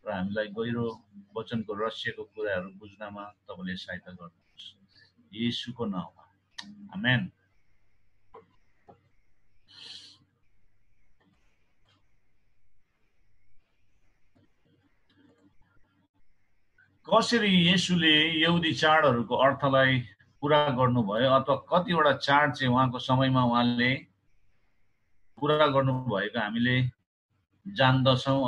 र हामीलाई गहिरो वचनको रहस्यको कुराहरू बुझ्नमा तपाईले सहायता गर्नुहोस् येशूको नाममा आमेन। कसरी येशूले यहुदी चाडहरूको अर्थलाई पूरा गर्नुभयो अथवा कतिवटा चाड चाहिँ उहाँको समयमा उहाँले पूरा गर्नुभएको हामीले जान्दछौँ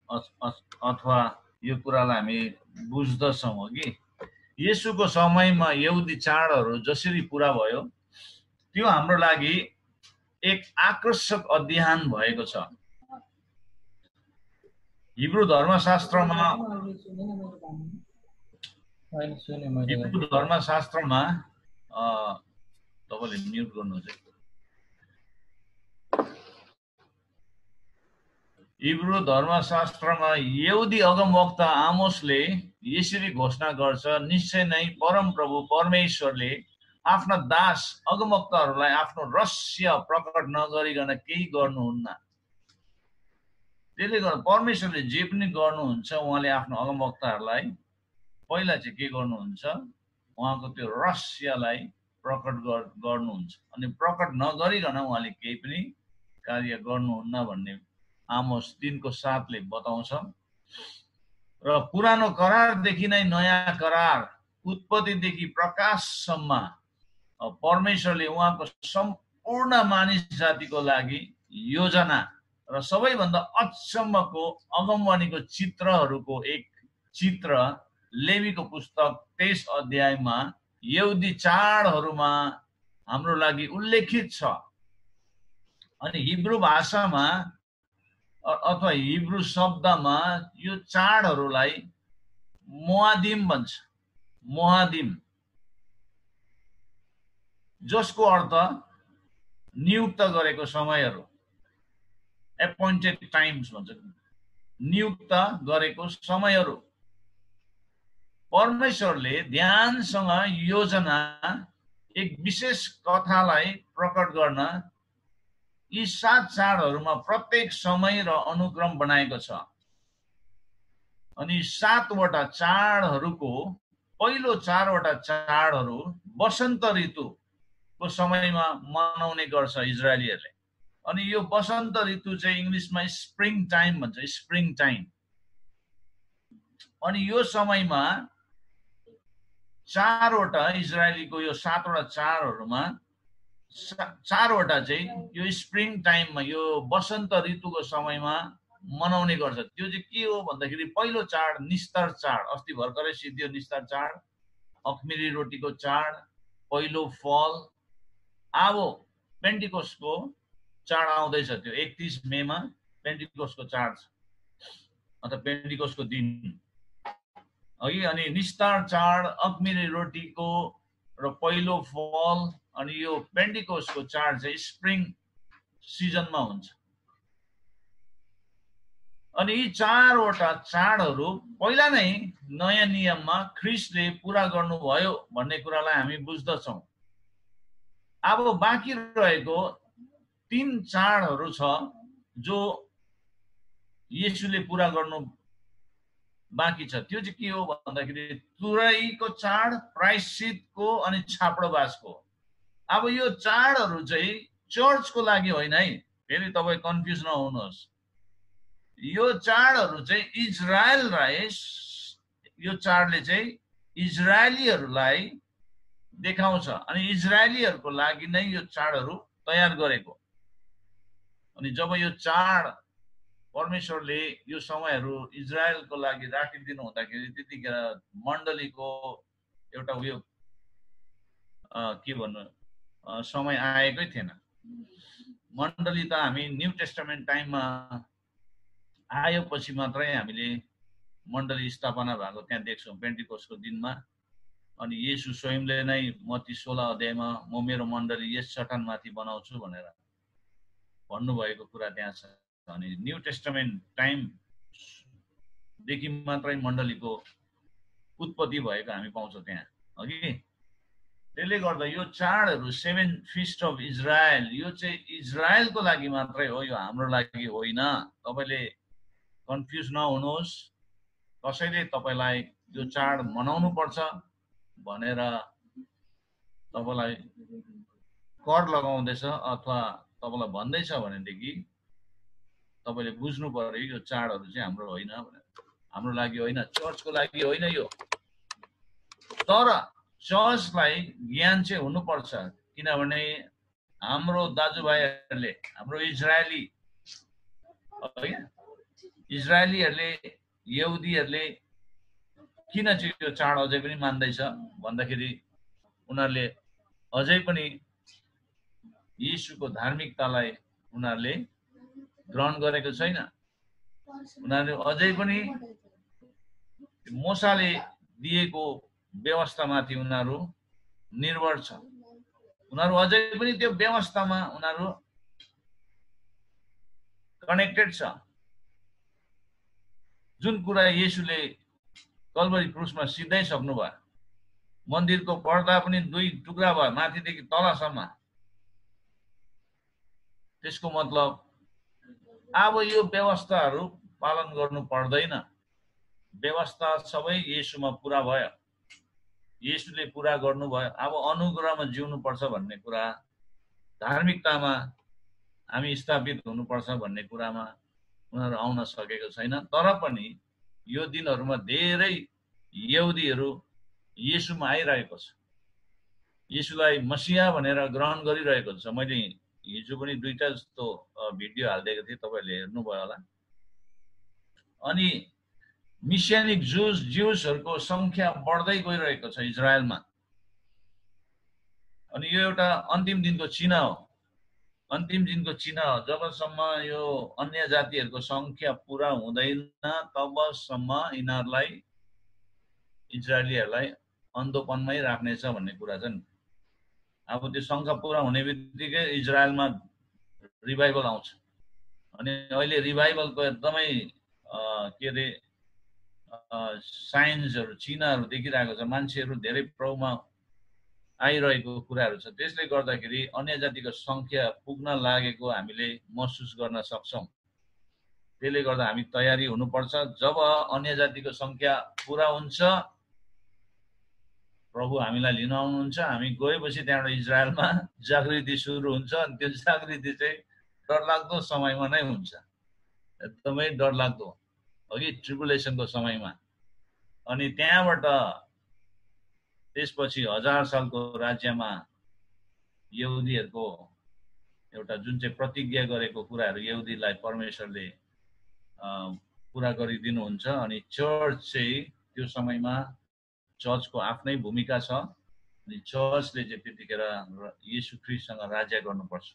अथवा यो कुरालाई हामी बुझ्दछौँ हो कि येशूको समयमा यहुदी चाडहरू जसरी पूरा भयो त्यो हाम्रो लागि एक आकर्षक अध्ययन भएको छ। हिब्रू धर्मशास्त्रमा तपाईँले म्युट गर्नुहोस् है। हिब्रू धर्मशास्त्रमा यहुदी अगमवक्ता आमोसले यसरी घोषणा गर्छ, निश्चय नै परमप्रभु परमेश्वरले आफ्ना दास अगमवक्ताहरूलाई आफ्नो रहस्य प्रकट नगरिकन केही गर्नुहुन्न। त्यसले गर्दा परमेश्वरले जे पनि गर्नुहुन्छ उहाँले आफ्नो अगमवक्ताहरूलाई पहिला चाहिँ के गर्नुहुन्छ, उहाँको त्यो रहस्यलाई प्रकट गर्नुहुन्छ अनि प्रकट नगरिकन उहाँले केही पनि कार्य गर्नुहुन्न भन्ने आमोस 3:7 बताउँछ। र पुरानो करारदेखि नै नयाँ करार उत्पत्तिदेखि प्रकाशसम्म परमेश्वरले उहाँको सम्पूर्ण मानिस जातिको लागि योजना र सबैभन्दा अचम्मको अगमवाणीको चित्रहरूको एक चित्र लेवीको पुस्तक 23 अध्यायमा यहुदी चाडहरूमा हाम्रो लागि उल्लेखित छ। अनि हिब्रू भाषामा अथवा हिब्रू शब्दमा यो चाडहरूलाई मोआदिम भन्छ, मोआदिम, जसको अर्थ नियुक्त गरेको समयहरू, एपोइन्टेड टाइम्स भन्छ, नियुक्त गरेको समयहरू। परमेश्वरले ध्यानसँग योजना एक विशेष कथालाई प्रकट गर्न यी 7 चाडहरूमा प्रत्येक समय र अनुक्रम बनाएको छ। अनि 7वटा चाडहरूको पहिलो 4वटा चाडहरू वसन्त ऋतुको समयमा मनाउने गर्छ इजरायलीहरूले। अनि यो वसन्त ऋतु चाहिँ इङ्ग्लिसमा स्प्रिङ टाइम भन्छ, स्प्रिङ टाइम। अनि यो समयमा 4वटा इजरायलीको यो 7वटा चाडहरूमा 4वटा चाहिँ यो स्प्रिङ टाइममा यो वसन्त ऋतुको समयमा मनाउने गर्छ। त्यो चाहिँ के हो भन्दाखेरि पहिलो चाड निस्तर चाड, अस्ति भर्खरै सिद्धियो निस्तर चाड, अखमिरी रोटीको चाड, पहिलो फल। अब पेन्टिकोस्टको चाड आउँदैछ, त्यो 31 मेमा पेन्टिकोस्टको चाड छ अथवा पेन्टिकोस्टको दिन अघि। अनि निस्तर चाड, अखमिरी रोटीको र पहिलो फल, अनि यो पेन्टिकोस्टको चाड चाहिँ स्प्रिङ सिजनमा हुन्छ। अनि यी 4वटा चाडहरू पहिला नै नयाँ नियममा ख्रिस्टले पूरा गर्नुभयो भन्ने कुरालाई हामी बुझ्दछौँ। अब बाँकी रहेको 3 चाडहरू छ जो येशूले पूरा गर्नु बाँकी छ। त्यो चाहिँ के हो भन्दाखेरि तुरैको चाड, प्रायश्चितको अनि छाप्रोबासको। अब यो चाडहरू चाहिँ चर्चको लागि होइन है, फेरि तपाईँ कन्फ्युज नहुनुहोस्। यो चाडहरू चाहिँ इजरायललाई, यो चाडले चाहिँ इजरायलीहरूलाई देखाउँछ अनि इजरायलीहरूको लागि नै यो चाडहरू तयार गरेको। अनि जब यो चाड परमेश्वरले यो समयहरू इजरायलको लागि राखिदिनु हुँदाखेरि त्यतिखेर मण्डलीको एउटा उयो के भन्नु समय आएकै थिएन। मण्डली त हामी न्यू टेस्टामेन्ट टाइममा आएपछि मात्रै हामीले मण्डली स्थापना भएको त्यहाँ देख्छौँ पेन्टिकोस्टको दिनमा। अनि येशू स्वयंले नै मत्ती 16 अध्यायमा म मेरो मण्डली यस चट्टानमाथि बनाउँछु भनेर भन्नुभएको कुरा त्यहाँ छ। अनि न्यू टेस्टामेन्ट टाइमदेखि मात्रै मण्डलीको उत्पत्ति भएको हामी पाउँछौँ त्यहाँ अघि। त्यसले गर्दा यो चाडहरू 7 फिस्ट अफ इजरायल यो चाहिँ इजरायलको लागि मात्रै हो, यो हाम्रो लागि होइन। तपाईँले कन्फ्युज नहुनुहोस्। कसैले तपाईलाई यो चाड मनाउनु पर्छ भनेर तपाईलाई कर लगाउँदैछ अथवा तपाईलाई भन्दैछ भनेदेखि तपाईले बुझ्नु पर्यो यो चाडहरू चाहिँ हाम्रो होइन भनेर। हाम्रो लागि होइन, चर्चको लागि होइन यो। तर चर्चलाई ज्ञान चाहिँ हुनुपर्छ, किनभने हाम्रो दाजुभाइहरूले, हाम्रो इजरायलीहरूले, यहुदीहरूले किन चाहिँ यो चाड अझै पनि मान्दैछ भन्दाखेरि उनीहरूले अझै पनि येशूको धार्मिकतालाई उनीहरूले ग्रहण गरेको छैन। उनीहरू अझै पनि मूसाले दिएको व्यवस्थामाथि उनीहरू निर्भर छ। उनीहरू अझै पनि त्यो व्यवस्थामा उनीहरू कनेक्टेड छ। जुन कुरा येशूले कल्भरी क्रुसमा सिधाइसक्नु भयो, मन्दिरको पर्दा पनि 2 टुक्रा भयो माथिदेखि तलसम्म। त्यसको मतलब अब यो व्यवस्थाहरू पालन गर्नु पर्दैन। व्यवस्था सबै येशूमा पूरा भयो, येशूले पूरा गर्नुभयो। अब अनुग्रहमा जिउनु पर्छ भन्ने कुरा, धार्मिकतामा हामी स्थापित हुनुपर्छ भन्ने कुरामा उनीहरू आउन सकेको छैन। तर पनि यो दिनहरूमा धेरै यहुदीहरू येशूमा आइरहेको छ, येशूलाई मसिहा भनेर ग्रहण गरिरहेको छ। मैले हिजो पनि 2टा जस्तो भिडियो हालिदिएको थिएँ, तपाईँहरूले हेर्नुभयो होला। अनि मिसियानिक ज्युसहरूको संख्या बढ्दै गइरहेको छ इजरायलमा। अनि यो एउटा अन्तिम दिनको चिन्ह हो, अन्तिम दिनको चिन्ह हो। जबसम्म यो अन्य जातिहरूको संख्या पूरा हुँदैन तबसम्म यिनीहरूलाई, इजरायलीहरूलाई अन्धोपनमै राख्नेछ भन्ने कुरा छ नि। अब त्यो संख्या पूरा हुने बित्तिकै इजरायलमा रिभाइभल आउँछ। अनि अहिले रिभाइभलको एकदमै के अरे साइन्सहरू, चिन्हहरू देखिरहेको छ। मान्छेहरू धेरै प्रभावमा आइरहेको कुराहरू छ। त्यसले गर्दाखेरि अन्य जातिको संख्या पुग्न लागेको हामीले महसुस गर्न सक्छौँ। त्यसले गर्दा हामी तयारी हुनुपर्छ। जब अन्य जातिको संख्या पूरा हुन्छ, प्रभु हामीलाई लिन आउनुहुन्छ। हामी गएपछि त्यहाँबाट इजरायलमा जागृति सुरु हुन्छ। अनि त्यो जागृति चाहिँ डरलाग्दो समयमा नै हुन्छ, एकदमै डरलाग्दो अघि ट्रिबुलेसनको समयमा। अनि त्यहाँबाट त्यसपछि 1000 सालको राज्यमा यहुदीहरूको एउटा जुन चाहिँ प्रतिज्ञा गरेको कुराहरू यहुदीलाई परमेश्वरले पुरा गरिदिनुहुन्छ। अनि चर्च चाहिँ त्यो समयमा चर्चको आफ्नै भूमिका छ। अनि चर्चले चाहिँ त्यतिखेर येशू ख्रीष्टसँग राज्य गर्नुपर्छ।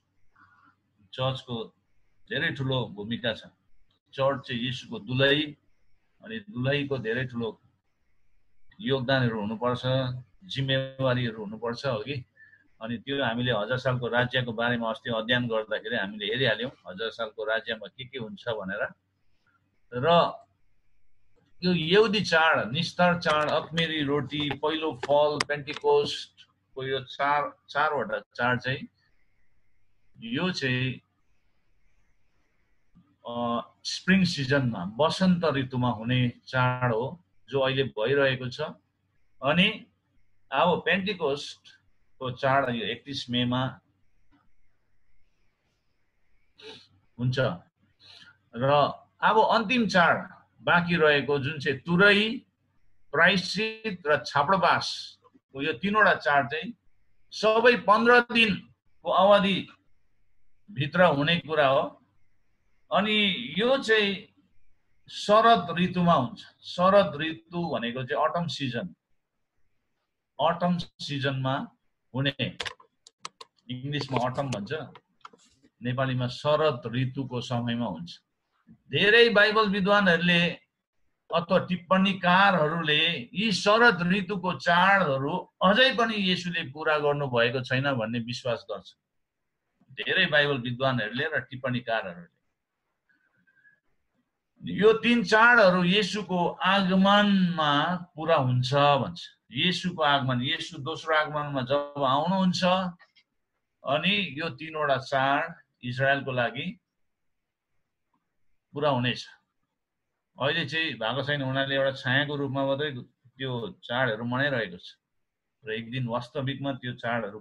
चर्चको धेरै ठुलो भूमिका छ। चर्च चाहिँ येशूको दुलही, अनि दुलहीको धेरै ठुलो योगदानहरू हुनुपर्छ, जिम्मेवारीहरू हुनुपर्छ हो कि। अनि त्यो हामीले 1000 सालको राज्यको बारेमा अस्ति अध्ययन गर्दाखेरि हामीले हेरिहाल्यौँ 1000 सालको राज्यमा के हुन्छ भनेर। र यो यहुदी चाड, निस्तार चाड, अखमेरी रोटी, पहिलो फल, पेन्टिकोस्टको यो चारवटा चाड चाहिँ यो चाहिँ स्प्रिङ सिजनमा, वसन्त ऋतुमा हुने चाड हो, जो अहिले भइरहेको छ। अनि अब पेन्टिकोस्टको चाड यो 31 मेमा हुन्छ। र अब अन्तिम चाड बाँकी रहेको जुन चाहिँ तुरै, प्रायश्चित र छाप्रोबासको यो 3वटा चाड चाहिँ सबै 15 दिनको अवधि भित्र हुने कुरा हो। अनि यो चाहिँ शरद ऋतुमा हुन्छ। शरद ऋतु भनेको चाहिँ अटम सिजन, अटम सिजनमा हुने, इङ्ग्लिसमा अटम भन्छ, नेपालीमा शरद ऋतुको समयमा हुन्छ। धेरै बाइबल विद्वानहरूले अथवा टिप्पणीकारहरूले यी शरद ऋतुको चाडहरू अझै पनि येशूले पूरा गर्नु भएको छैन भन्ने विश्वास गर्छ। धेरै बाइबल विद्वानहरूले र टिप्पणीकारहरूले यो 3 चाडहरू येशूको आगमनमा पूरा हुन्छ भन्छ। येशूको आगमन, येशू दोस्रो आगमनमा जब आउनुहुन्छ, अनि यो 3वटा चाड इजरायलको लागि पूरा हुनेछ। अहिले चाहिँ भएको छैन, उनीहरूले एउटा छायाको रूपमा मात्रै त्यो चाडहरू मनाइरहेको छ र एक दिन वास्तविकमा त्यो चाडहरू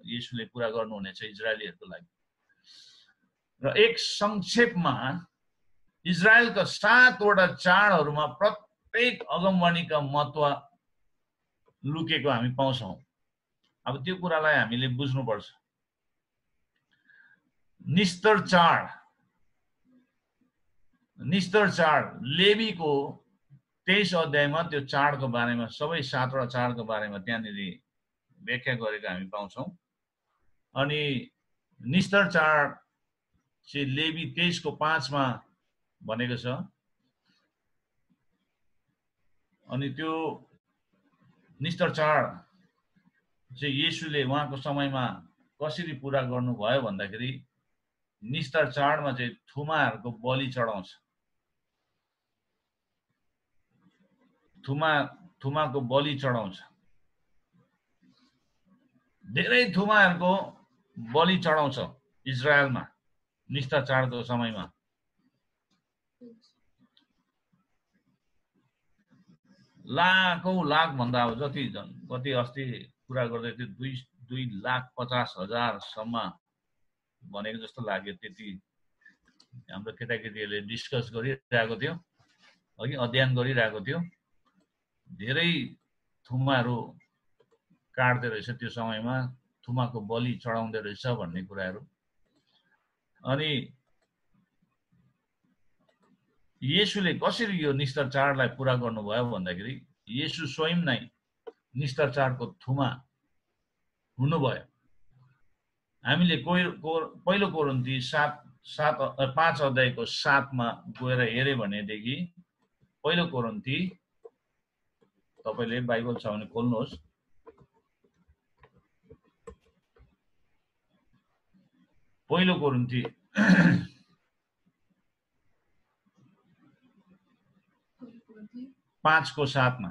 येशूले पुरा गर्नुहुनेछ इजरायलीहरूको लागि। र एक संक्षेपमा इजरायलका 7 वटा चाडहरूमा प्रत्येक अगमवाणीका महत्त्व लुकेको हामी पाउँछौँ। अब त्यो कुरालाई हामीले बुझ्नुपर्छ। निस्तर चाड लेवीको 23 अध्यायमा त्यो चाडको बारेमा, सबै 7 वटा चाडको बारेमा त्यहाँनिर व्याख्या गरेको हामी पाउँछौँ। अनि निस्तर चाड चाहिँ लेवी 23 को 5 मा भनेको छ। अनि त्यो निस्तर चाड चाहिँ येशूले उहाँको समयमा कसरी पुरा गर्नुभयो भन्दाखेरि निस्तर चाडमा चाहिँ थुमाहरूको बलि चढाउँछ। थुमाको बलि चढाउँछ। धेरै थुमाहरूको बलि चढाउँछ इजरायलमा निस्तर चाडको समयमा। लाख भन्दा अब कति अस्ति कुरा गर्दै थियो 2,50,000 सम्म भनेको जस्तो लाग्यो। त्यति हाम्रो केटाकेटीहरूले डिस्कस गरिरहेको थियो, अघि अध्ययन गरिरहेको थियो। धेरै थुमाहरू काट्दै रहेछ त्यो समयमा, थुमाको बलि चढाउँदै रहेछ भन्ने कुराहरू। अनि येशूले कसरी यो निस्तर चाडलाई पुरा गर्नुभयो भन्दाखेरि येशू स्वयं नै निस्तर चाडको थुमा हुनुभयो। हामीले पहिलो कोरिन्थी 5 अध्यायको 7 मा गएर हेरे भनेदेखि, पहिलो कोरिन्थी, तपाईले बाइबल छ भने खोल्नुहोस्। पहिलो कोरिन्थी 5 को 7 मा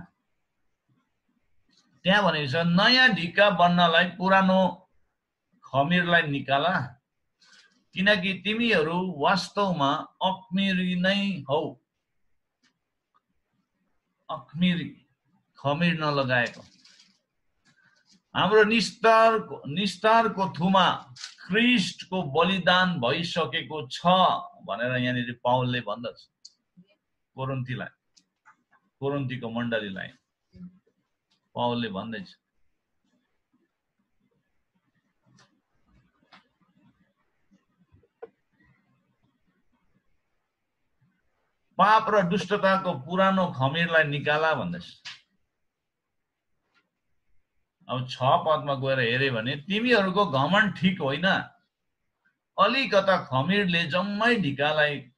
त्यहाँ भनेको छ, नयाँ ढिक्का बन्नलाई पुरानो खमीरलाई निकाला, किनकि तिमीहरू वास्तवमा अख्मिरी नै हौ, अख्मिरी, खमीर नलगाएको। हाम्रो निस्तारको थुमा ख्रीष्टको बलिदान भइसकेको छ भनेर यहाँनिर पाउलले भन्दछ कोरिन्थीको मण्डलीलाई पाउलले भन्दैछ। पाप र दुष्टताको पुरानो खमीरलाई निकाला भन्दैछ। अब 6 पदमा गएर हेरे भने, तिमीहरूको घमण्ड ठिक होइन, अलिकता खमीरले जम्मै ढिकालाई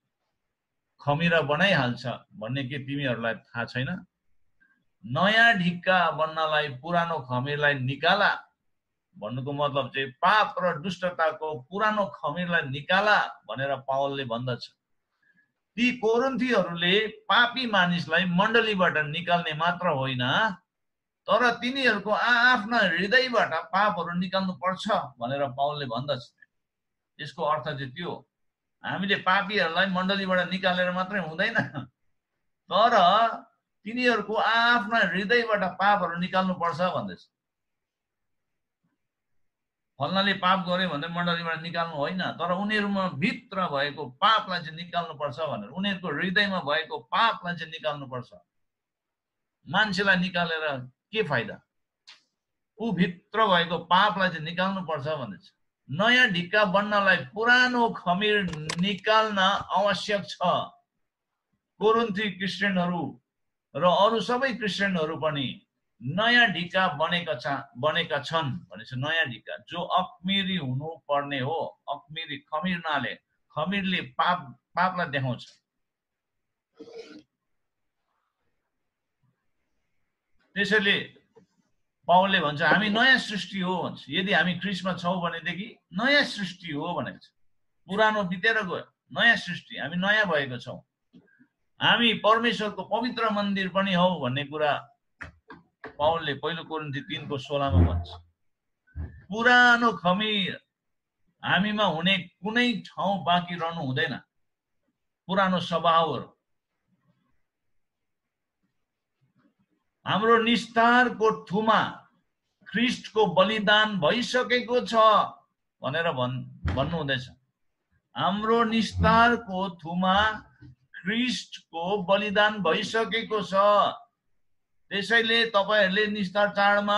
खमीरा बनाइहाल्छ भन्ने के तिमीहरूलाई थाहा छैन? नयाँ ढिक्का बन्नलाई पुरानो खमीरलाई निकाला भन्नुको मतलब चाहिँ पाप र दुष्टताको पुरानो खमीरलाई निकाला भनेर पावलले भन्दछ। ती कोरिन्थीहरूले पापी मानिसलाई मण्डलीबाट निकाल्ने मात्र होइन, तर तिनीहरूको आफ्ना हृदयबाट पापहरू निकाल्नु पर्छ भनेर पावलले भन्दछ। यसको अर्थ चाहिँ त्यो, हामीले पापीहरूलाई मण्डलीबाट निकालेर मात्रै हुँदैन, तर तिनीहरूको आफ्ना हृदयबाट पापहरू निकाल्नु पर्छ भन्दैछ। फल्नाले पाप गर्यो भने मण्डलीबाट निकाल्नु होइन, तर उनीहरूमा भित्र भएको पापलाई चाहिँ निकाल्नु पर्छ भनेर, उनीहरूको हृदयमा भएको पापलाई चाहिँ निकाल्नु पर्छ। मान्छेलाई निकालेर के फाइदा? ऊ भित्र भएको पापलाई चाहिँ निकाल्नु पर्छ भन्दैछ। नयाँ ढिक्का बन्नलाई पुरानो खमीर निकाल्न आवश्यक छ। कोरिन्थी क्रिस्चियनहरू र अरू सबै क्रिस्चियनहरू पनि नयाँ ढिक्का बनेका छन् भनेछ। नयाँ ढिक्का जो अख्मिरी हुनु पर्ने हो, अख्मिरी, खमीरले पापलाई देखाउँछ। त्यसैले पावलले भन्छ हामी नयाँ सृष्टि हो भन्छ। यदि हामी ख्रीष्टमा छौँ भनेदेखि नयाँ सृष्टि हो भनेको छ। पुरानो बितेर गयो, नयाँ सृष्टि, हामी नयाँ भएको छौँ। हामी परमेश्वरको पवित्र मन्दिर पनि हौ भन्ने कुरा पावलले पहिलो कोरिन्थी 3 को 16 मा भन्छ। पुरानो खमीर हामीमा हुने कुनै ठाउँ बाँकी रहनु हुँदैन। पुरानो स्वभावहरू, हाम्रो निस्तारको थुमा ख्रीष्टको बलिदान भइसकेको छ भनेर भन्नु हुँदैछ। हाम्रो निस्तारको थुमा ख्रीष्टको बलिदान भइसकेको छ। त्यसैले तपाईहरुले निस्तार चाडमा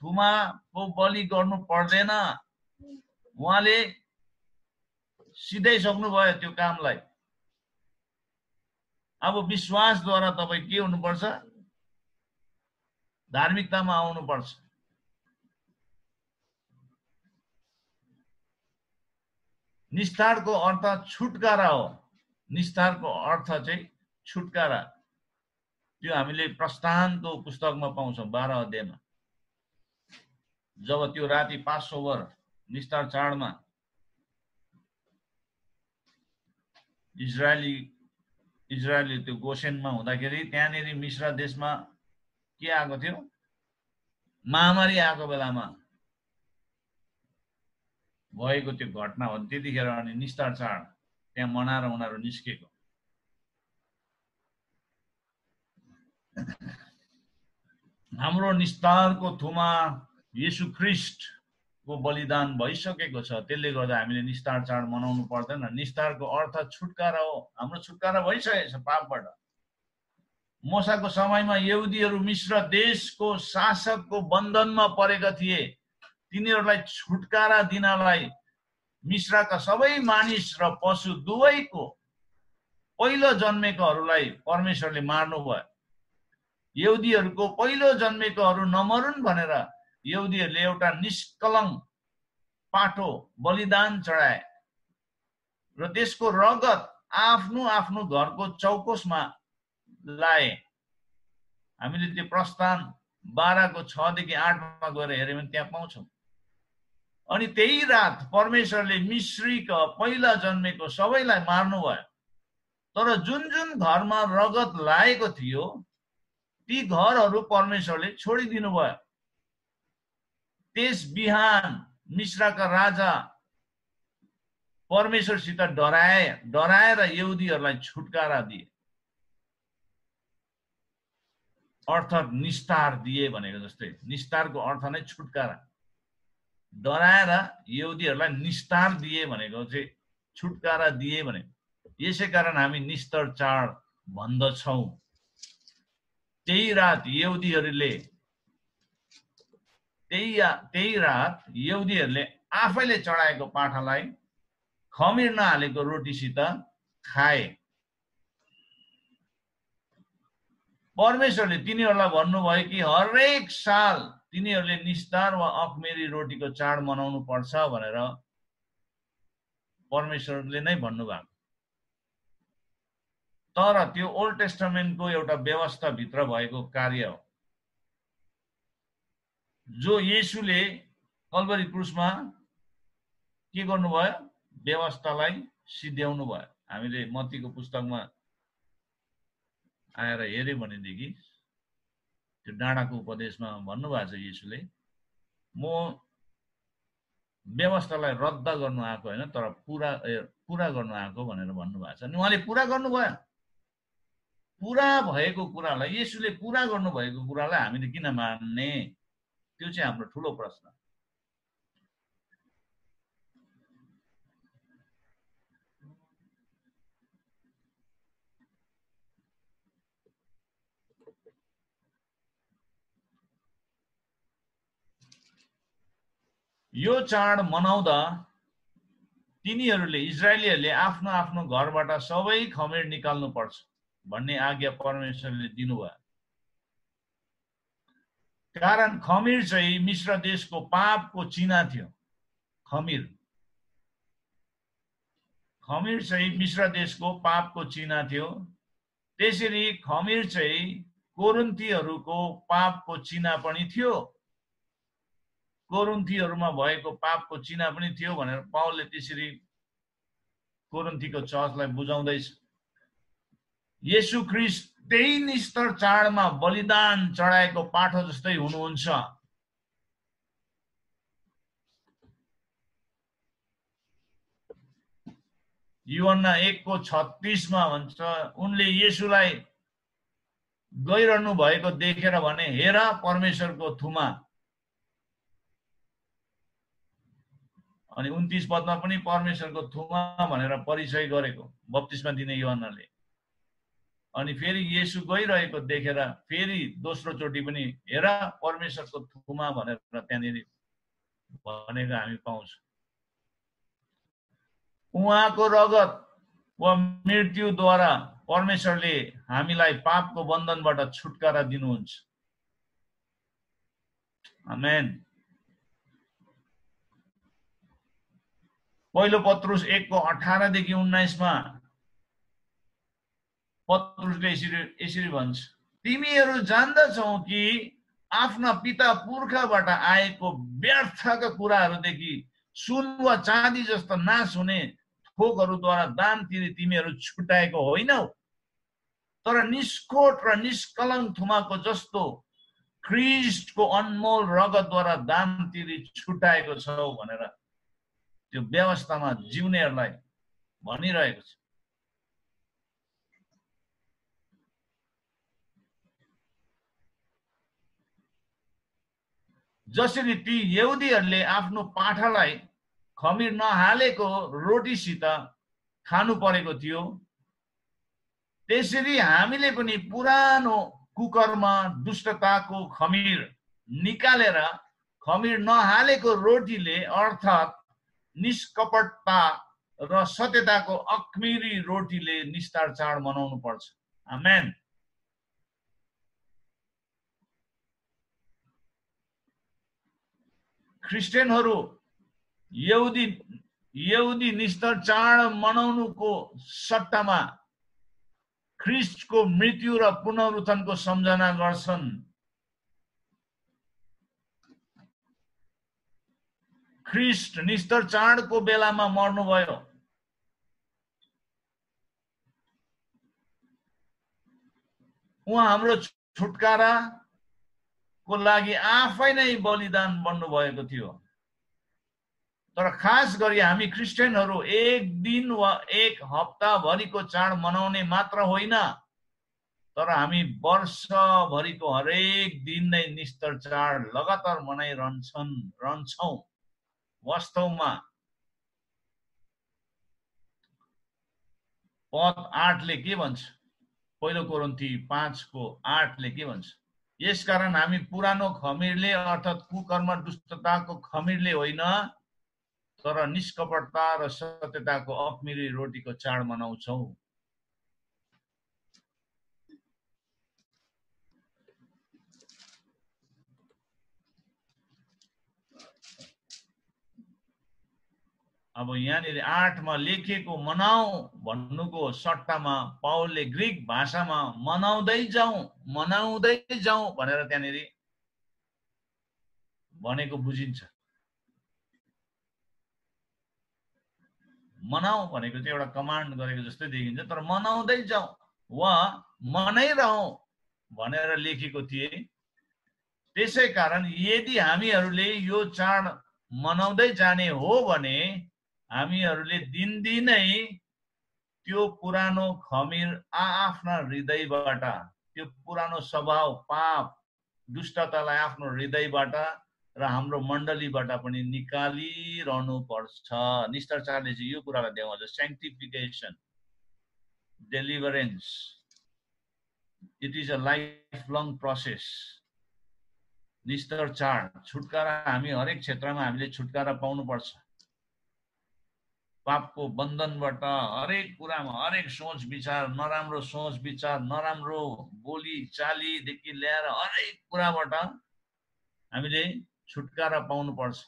थुमाको बलि गर्नु पर्दैन। उहाँले सिधाइसक्नु भयो त्यो कामलाई। अब विश्वासद्वारा तपाई के हुनुपर्छ? धार्मिकतामा आउनुपर्छ। निस्तारको अर्थ छुटकारा हो। निस्तारको अर्थ चाहिँ छुटकारा। त्यो हामीले प्रस्थानको पुस्तकमा पाउँछौं 12 अध्यायमा। जब त्यो राति पासओभर निस्तार चाडमा इजरायली त्यो गोसेनमा हुँदाखेरि त्यहाँनेरि मिश्र देशमा के आएको थियो? महामारी आएको बेलामा भएको त्यो घटना हो। त्यतिखेर अनि निस्तार चाड त्यहाँ मनाएर उनीहरू निस्केको। हाम्रो निस्तारको थुमा येशू ख्रीष्टको बलिदान भइसकेको छ। त्यसले गर्दा हामीले निस्तार चाड मनाउनु पर्दैन। निस्तारको अर्थ छुटकारा हो। हाम्रो छुटकारा भइसकेको छ पापबाट। मूसाको समयमा यहुदीहरू मिश्र देशको शासकको बन्धनमा परेका थिए। तिनीहरूलाई छुटकारा दिनलाई मिश्रका सबै मानिस र पशु दुवैको पहिलो जन्मेकोहरूलाई परमेश्वरले मार्नु भयो। यहुदीहरूको पहिलो जन्मेकोहरू नमरुन् भनेर यहुदीहरूले एउटा निष्कलङ्क पाठो बलिदान चढाए र त्यसको रगत आफ्नो आफ्नो घरको चौकोसमा लाए। हामीले त्यो प्रस्थान 12 को 6 देखि 8 मा गएर हेर्यौं भने त्यहाँ पाउँछौं। अनि त्यही रात परमेश्वरले मिश्रीका पहिला जन्मेको सबैलाई मार्नु भयो। तर जुन जुन घरमा रगत लागेको थियो ती घरहरू परमेश्वरले छोडिदिनु भयो। त्यस बिहान मिश्रका राजा परमेश्वरसित डराएर यहुदीहरूलाई छुटकारा दिए, अर्थात् निस्तार दिए भनेको जस्तै। निस्तारको अर्थ नै छुटकारा। डराएर यहुदीहरूलाई निस्तार दिए भनेको चाहिँ छुटकारा दिए भनेको। यसै कारण हामी निस्तार चाड भन्दछौं। त्यही रात यहुदीहरूले आफैले चढाएको पाठालाई खमीर नहालेको रोटीसित खाए। परमेश्वरले तिनीहरूलाई भन्नुभयो कि हरेक साल तिनीहरूले निस्तार वा अखमेरी रोटीको चाड मनाउनु पर्छ भनेर परमेश्वरले नै भन्नुभएको। तर त्यो ओल्ड टेस्टामेन्टको एउटा व्यवस्था भित्र भएको कार्य हो जो येशूले कल्भरी क्रुसमा के गर्नुभयो? व्यवस्थालाई सिध्याउनु भयो। हामीले मत्तीको पुस्तकमा आएर हेर्यौं भनेदेखि त्यो डाँडाको उपदेशमा भन्नुभएको छ येशूले, म व्यवस्थालाई रद्द गर्नु आएको हैन तर पूरा गर्नु आएको भनेर भन्नुभएको छ। अनि उहाँले पूरा गर्नुभयो। पूरा भएको कुरालाई, येशूले पूरा गर्नुभएको कुरालाई हामीले किन मान्ने? त्यो चाहिँ हाम्रो ठूलो प्रश्न। यो चाड मनाउँदा तिनीहरूले इजरायलीहरूले आफ्नो आफ्नो घरबाट सबै खमीर निकाल्नु पर्छ भन्ने आज्ञा परमेश्वरले दिनुभयो। कारण खमीर चाहिँ मिश्र देशको पापको चिन्ह थियो। खमीर चाहिँ मिश्र देशको पापको चिन्ह थियो। त्यसरी खमीर चाहिँ कोरिन्थीहरूको पापको चिन्ह पनि थियो। कोरिन्थीहरूमा भएको पापको चिन्ह पनि थियो भनेर पावलले त्यसरी कोरिन्थीको चर्चलाई बुझाउँदैछ। येशू ख्रीष्ट त्यही निस्तार चाडमा बलिदान चढाएको पाठो जस्तै हुनुहुन्छ। यूहन्ना 1:36 मा भन्छ, उनले येशूलाई गइरहनु भएको देखेर भने हेर परमेश्वरको थुमा। अनि 29 पदमा पनि परमेश्वरको थुमा भनेर परिचय गरेको बप्तिस्मा दिने यूहन्नाले। अनि फेरि येशू गइरहेको देखेर फेरि दोस्रो चोटि पनि हेर परमेश्वरको थुमा भनेर त्यहाँनिर भनेको हामी पाउँछौँ। उहाँको रगत वा मृत्युद्वारा परमेश्वरले हामीलाई पापको बन्धनबाट छुटकारा दिनुहुन्छ। आमेन। पहिलो पत्रुस 1:18 देखि 19 मा पत्रुसले यसरी भन्छ, तिमीहरू जान्दछौ कि आफ्ना पिता पुर्खाबाट आएको व्यर्थका कुराहरूदेखि सुन वा चाँदी जस्तो नाश हुने थोकहरूद्वारा दान तिरी तिमीहरू छुटाएको होइनौ, तर निष्कोट र निष्कलङ्क थुमाको जस्तो ख्रीष्टको अनमोल रगतद्वारा दान तिरी छुटाएको छौ भनेर त्यो व्यवस्थामा जिउनेहरूलाई भनिरहेको छ। जसरी ती यहुदीहरूले आफ्नो पाठालाई खमीर नहालेको रोटीसित खानु परेको थियो, त्यसरी हामीले पनि पुरानो कुकर्म दुष्टताको खमीर निकालेर खमीर नहालेको रोटीले अर्थात् निष्कपटता र सत्यताको अखमीरी रोटीले निस्तार चाड मनाउनु पर्छ। आमेन। क्रिस्चियनहरू यहुदी निस्तार चाड मनाउनुको सट्टामा ख्रीष्टको मृत्यु र पुनरुत्थानको सम्झना गर्छन्। ख्रीष्ट निस्तार चाडको बेलामा मर्नुभयो। उहाँ हाम्रो छुटकाराको लागि आफै नै बलिदान बन्नुभएको थियो। तर खास गरी हामी क्रिस्चियनहरू एक दिन वा एक हप्ता भरिको चाड मनाउने मात्र होइन, तर हामी वर्षभरिको हरेक दिन नै निस्तार चाड लगातार मनाइरहन्छौँ। वास्तवमा पद 8 ले के भन्छ? पहिलो कोरिन्थी 5:8 ले के भन्छ? यसकारण हामी पुरानो खमीरले अर्थात् कुकर्म दुष्टताको खमीरले होइन, तर निष्कपटता र सत्यताको अखमीरी रोटीको चाड मनाउँछौँ। अब यहाँनिर 8 मा लेखेको मनाऊ भन्नुको सट्टामा पाउलले ग्रीक भाषामा मनाउँदै जाउँ भनेर त्यहाँनिर भनेको बुझिन्छ। मनाऊ भनेको चाहिँ एउटा कमान्ड गरेको जस्तै देखिन्छ, तर मनाउँदै जाउँ वा मनाइरहौँ भनेर लेखेको थिए। त्यसै कारण यदि हामीहरूले यो चाड मनाउँदै जाने हो भने हामीहरूले दिनदिनै त्यो पुरानो खमीर आफ्ना हृदयबाट, त्यो पुरानो स्वभाव पाप दुष्टतालाई आफ्नो हृदयबाट र हाम्रो मण्डलीबाट पनि निकालिरहनु पर्छ। निस्तार चाडले चाहिँ यो कुरालाई देखाउँछ, sanctification, deliverance. It is a lifelong process. निस्तार चाड छुटकारा, हामी हरेक क्षेत्रमा हामीले छुटकारा पाउनुपर्छ। पापको बन्धनबाट हरेक कुरामा, हरेक सोच विचार, नराम्रो सोच विचार, नराम्रो बोली चालीदेखि ल्याएर हरेक कुराबाट हामीले छुटकारा पाउनुपर्छ।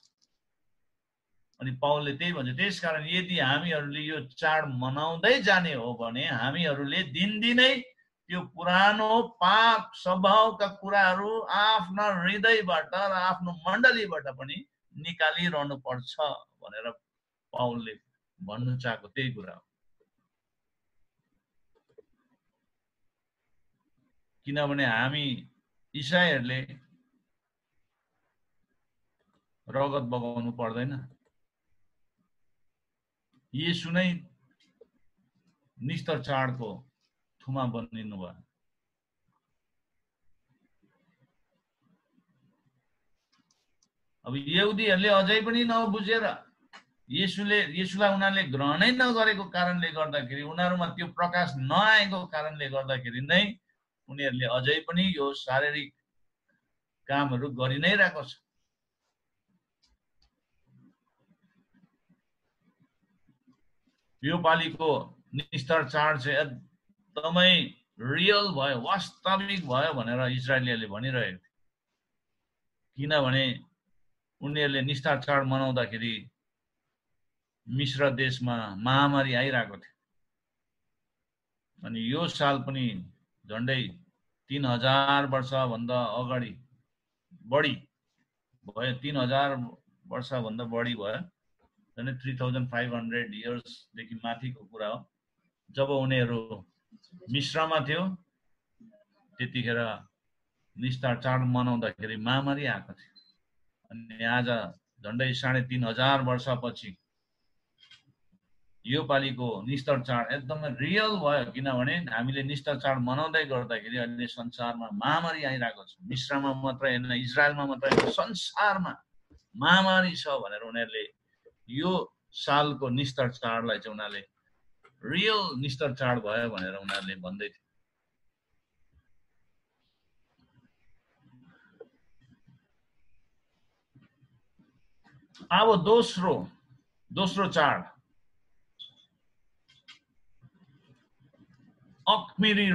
अनि पाउलले त्यही भन्छ, त्यसकारण यदि हामीहरूले यो चाड मनाउँदै जाने हो भने हामीहरूले दिनदिनै त्यो पुरानो पाप स्वभावका कुराहरू आफ्ना हृदयबाट र आफ्नो मण्डलीबाट पनि निकालिरहनु पर्छ भनेर पाउलले भन्नु चाहेको त्यही कुरा हो। किनभने हामी इसाईहरूले रगत बगाउनु पर्दैन, येशू नै निस्तार चाडको थुमा बनिनु भयो। अब यहुदीहरूले अझै पनि नबुझेर येशूलाई उनीहरूले ग्रहणै नगरेको कारणले गर्दाखेरि, उनीहरूमा त्यो प्रकाश नआएको कारणले गर्दाखेरि नै उनीहरूले अझै पनि यो शारीरिक कामहरू गरि नै रहेको छ। यो पालिको निस्तर चाड चाहिँ एकदमै रियल भयो, वास्तविक भयो भनेर इजरायलीहरूले भनिरहेको थियो। किनभने उनीहरूले निस्तर चाड मनाउँदाखेरि मिश्र देशमा महामारी आइरहेको थियो। अनि यो साल पनि झन्डै 3000 वर्षभन्दा अगाडि बढी भयो, 3000 वर्षभन्दा बढी भयो, झन्डै 3500 इयर्सदेखि माथिको कुरा हो। जब उनीहरू मिश्रमा थियो त्यतिखेर निस्तर चाड मनाउँदाखेरि महामारी आएको थियो। अनि आज झन्डै 3500 वर्षपछि यो पालिको निस्तर चाड एकदमै रियल भयो। किनभने हामीले निस्तर चाड मनाउँदै गर्दाखेरि अहिले संसारमा महामारी आइरहेको छ। मिश्रमा मात्रै होइन, इजरायलमा मात्रै होइन, संसारमा महामारी छ भनेर उनीहरूले यो सालको निस्तर चाडलाई चाहिँ उनीहरूले रियल निस्तर चाड भयो भनेर उनीहरूले भन्दै थिए। अब दोस्रो चाड अखमिरी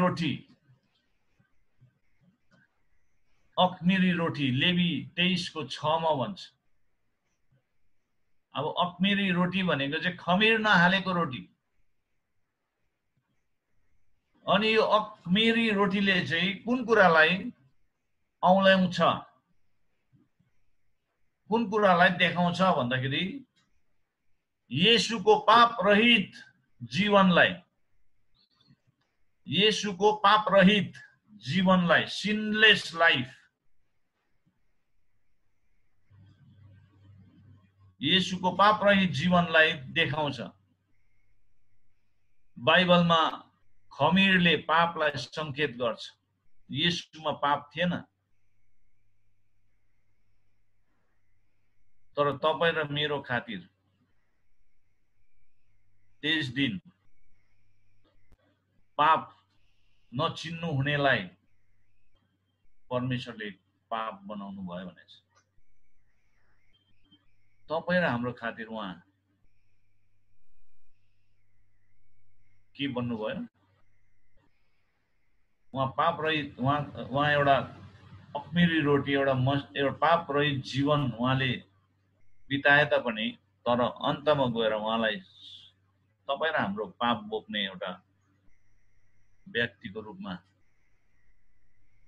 रोटी लेवी 23:6 मा भन्छ। अब अखमिरी रोटी भनेको चाहिँ खमीर नहालेको रोटी। अनि यो अखमिरी रोटीले चाहिँ कुन कुरालाई औँल्याउँछ, कुन कुरालाई देखाउँछ भन्दाखेरि येशूको पाप रहित जीवनलाई, येशूको पाप रहित जीवनलाई, सिनलेस लाइफ, येशूको पाप रहित जीवनलाई देखाउँछ। बाइबलमा खमीरले पापलाई संकेत गर्छ। येशूमा पाप थिएन, तर तपाईं र मेरो खातिर त्यस दिन पाप नचिन्नु हुनेलाई परमेश्वरले पाप बनाउनु भयो भनेछ। तपाईं र हाम्रो खातिर उहाँ के बन्नुभयो? उहाँ पाप रहित, उहाँ एउटा अखमिरी रोटी, एउटा पाप रहित जीवन उहाँले बिताए तापनि, तर अन्तमा गएर उहाँलाई तपाईं र हाम्रो पाप बोक्ने एउटा व्यक्तिको रूपमा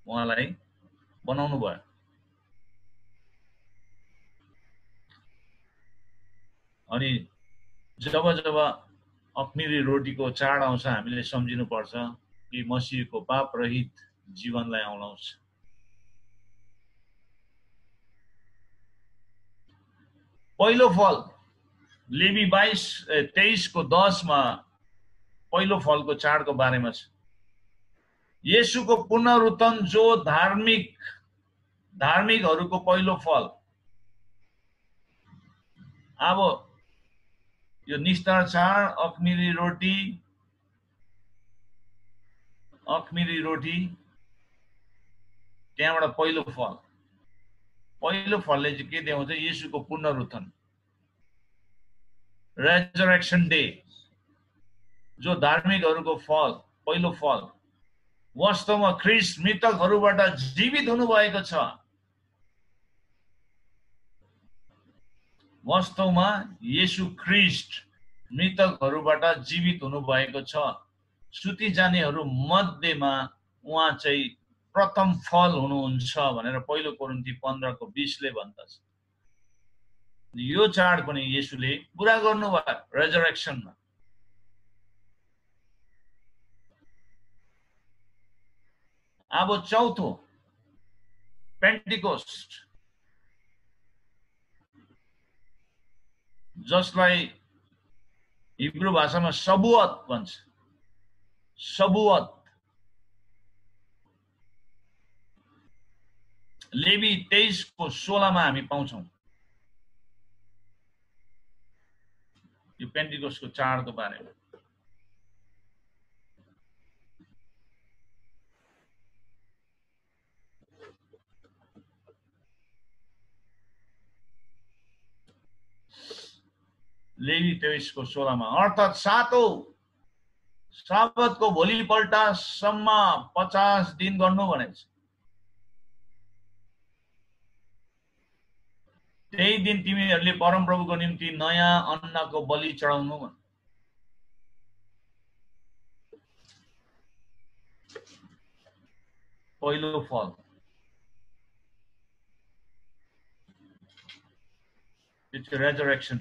उहाँलाई बनाउनु भयो। अनि जब अखमिरी रोटीको चाड आउँछ हामीले सम्झिनु पर्छ कि मसीहको पाप रहित जीवनलाई औँल्याउँछ। पहिलो फल लेवी 23:10 मा पहिलो फलको चाडको बारेमा छ। येशूको पुनरुत्थान जो धार्मिकहरूको पहिलो फल। अब यो निस्तर चाड, अखमिरी रोटी त्यहाँबाट पहिलो फलले चाहिँ के देखाउँछ? येशूको पुनरुत्थान, रेजरेक्सन डे, जो धार्मिकहरूको पहिलो फल। वास्तवमा ख्रीष्ट मृतकहरूबाट जीवित हुनुभएको छ। वास्तवमा येशू ख्रीष्ट मृतकहरूबाट जीवित हुनुभएको छ। सुति जानेहरू मध्येमा उहाँ चाहिँ प्रथम फल हुनुहुन्छ भनेर पहिलो कोरिन्थी 15:20 ले भन्दछ। यो चाड पनि येशूले पूरा गर्नुभयो रेजरेक्सनमा। अब चौथो पेन्टिकोस्ट, जसलाई हिब्रू भाषामा सबुअत भन्छ। सबुअत लेवी 23:16 मा हामी पाउँछौँ। यो पेन्टिकोस्टको चाडको बारेमा। लेवी 23:16 मा अर्थात् सातौं साबतको भोलिपल्टसम्म 50 दिन गर्नु भनेको छ। त्यही दिन तिमीहरूले परमप्रभुको निम्ति नयाँ अन्नको बलि चढाउनु भन्छ। पहिलो फल इट्स रेजरेक्सन।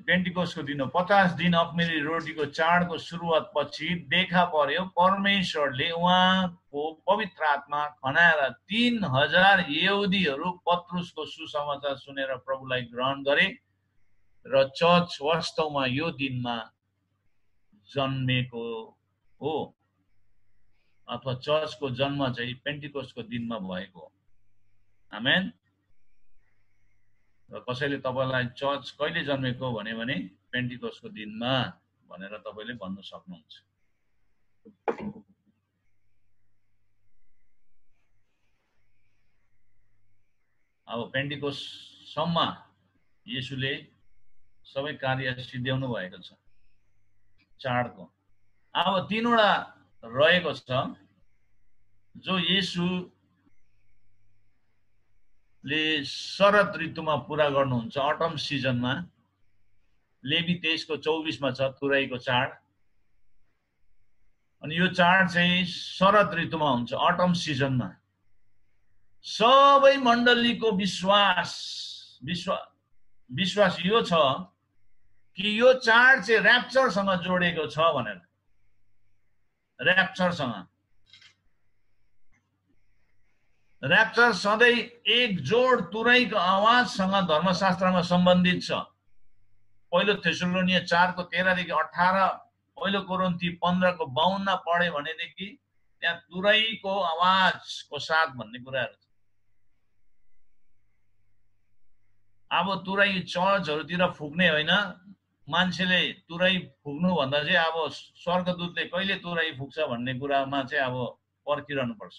पेन्टिकोस्टको दिन 50 दिन अखमेरी रोटीको चाडको सुरुवात पछि देखा पर्यो परमेश्वरले उहाँको पवित्र आत्मा खनाएर 3000 यहुदीहरू पत्रुसको सुसमाचार सुनेर प्रभुलाई ग्रहण गरे र चर्च वास्तवमा यो दिनमा जन्मेको हो, अथवा चर्चको जन्म चाहिँ पेन्टिकोस्टको दिनमा भएको हो। आमेन। र कसैले तपाईलाई चर्च कहिले जन्मेको भन्यो भने पेन्टिकोस्टको दिनमा भनेर तपाईले भन्न सक्नुहुन्छ। अब पेन्टिकोस्टसम्म येशूले सबै कार्य सिद्ध्याउनु भएको छ चाडको। अब 3 वटा रहेको छ जो येशूले शरद ऋतुमा पूरा गर्नुहुन्छ, अटम सिजनमा। लेवी 23:24 मा छ तुरैको चाड। अनि यो चाड चाहिँ शरद ऋतुमा हुन्छ, अटम सिजनमा। सबै मण्डलीको विश्वास यो छ कि यो चाड चाहिँ र्याप्चरसँग जोडेको छ भनेर। र्याप्चर सधैँ एक जोड तुरैको आवाजसँग धर्मशास्त्रमा सम्बन्धित छ। पहिलो थेसलोनिया 4:13 देखि 18, पहिलो कोरिन्थी 15:52 पढे भनेदेखि त्यहाँ तुरैको आवाजको साथ भन्ने कुराहरू छ। अब तुरै चर्चहरूतिर फुक्ने होइन, मान्छेले तुरै फुक्नु भन्दा चाहिँ अब स्वर्गदूतले कहिले तुरै फुक्छ भन्ने कुरामा चाहिँ अब पर्खिरहनु पर्छ।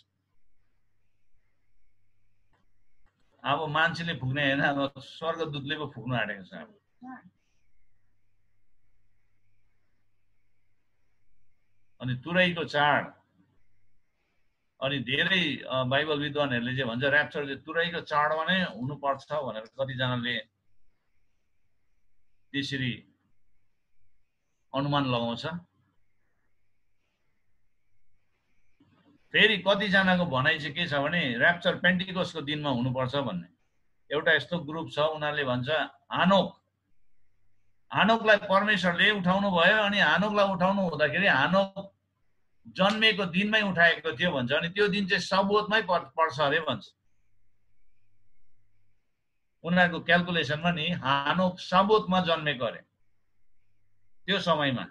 अब मान्छेले फुक्ने होइन, अब स्वर्गदूतले पो फुक्नु आँटेको छ। अनि तुरैको चाड, अनि धेरै बाइबल विद्वानहरूले चाहिँ भन्छ र्याप्चर चाहिँ तुरैको चाडमा नै हुनुपर्छ भनेर। कतिजनाले त्यसरी अनुमान लगाउँछ। फेरि कतिजनाको भनाइ चाहिँ के छ भने र्याप्चर पेन्टिकोस्टको दिनमा हुनुपर्छ भन्ने। एउटा यस्तो ग्रुप छ, उनीहरूले भन्छ हानोकलाई परमेश्वरले उठाउनु भयो, अनि हानोकलाई उठाउनु हुँदाखेरि हानोक जन्मेको दिनमै उठाएको थियो भन्छ। अनि त्यो दिन चाहिँ सबोतमै पर्छ अरे भन्छ। उनीहरूको क्याल्कुलेसनमा नि हानोक सबोतमा जन्मेको अरे त्यो समयमा।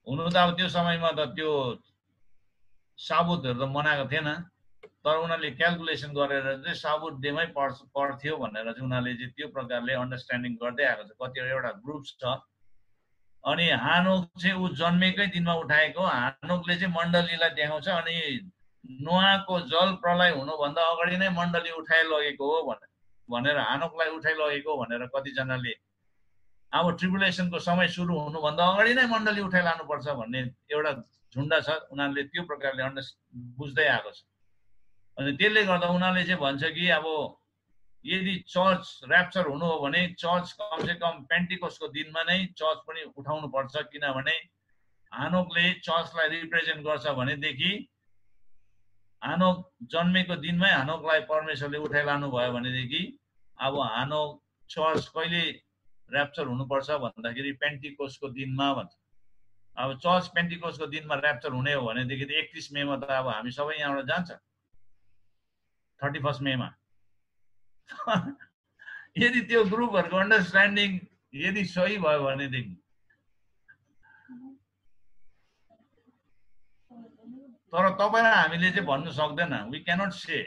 हुनु त अब त्यो समयमा त त्यो साबुतहरू त मनाएको थिएन, तर उनीहरूले क्याल्कुलेसन गरेर चाहिँ साबुत डेमै पर्थ्यो भनेर चाहिँ उनीहरूले चाहिँ त्यो प्रकारले अन्डरस्ट्यान्डिङ गर्दै आएको छ। कतिवटा ग्रुप्स छ। अनि हानोक चाहिँ ऊ जन्मेकै दिनमा उठाएको। हानोकले चाहिँ मण्डलीलाई देखाउँछ, अनि नोआको जल प्रलय हुनुभन्दा अगाडि नै मण्डली उठाइलगेको हो भनेर हानोकलाई उठाइलगेको भनेर कतिजनाले, अब ट्रिबुलेसनको समय सुरु हुनुभन्दा अगाडि नै मण्डली उठाइलानुपर्छ भन्ने एउटा झुन्डा छ। उनीहरूले त्यो प्रकारले बुझ्दै आएको छ। अनि त्यसले गर्दा उनीहरूले चाहिँ भन्छ कि अब यदि चर्च र्याप्चर हुनु हो भने चर्च कमसेकम पेन्टिकोस्टको दिनमा नै चर्च पनि उठाउनु पर्छ, किनभने हानोकले चर्चलाई रिप्रेजेन्ट गर्छ भनेदेखि हानोक जन्मेको दिनमै हानोकलाई परमेश्वरले उठाइलानु भयो भनेदेखि अब हानोक चर्च कहिले र्याप्चर हुनुपर्छ भन्दाखेरि पेन्टिकोस्टको दिनमा भन्छ। अब चर्च पेन्टिकोस्टको दिनमा र्याप्चर हुने हो भनेदेखि 31 मेमा त अब हामी सबै यहाँबाट जान्छ, 31 मेमा। यदि त्यो ग्रुपहरूको अन्डरस्ट्यान्डिङ यदि सही भयो भनेदेखि तर तपाईलाई हामीले चाहिँ भन्न सक्दैन, वी क्यानट से।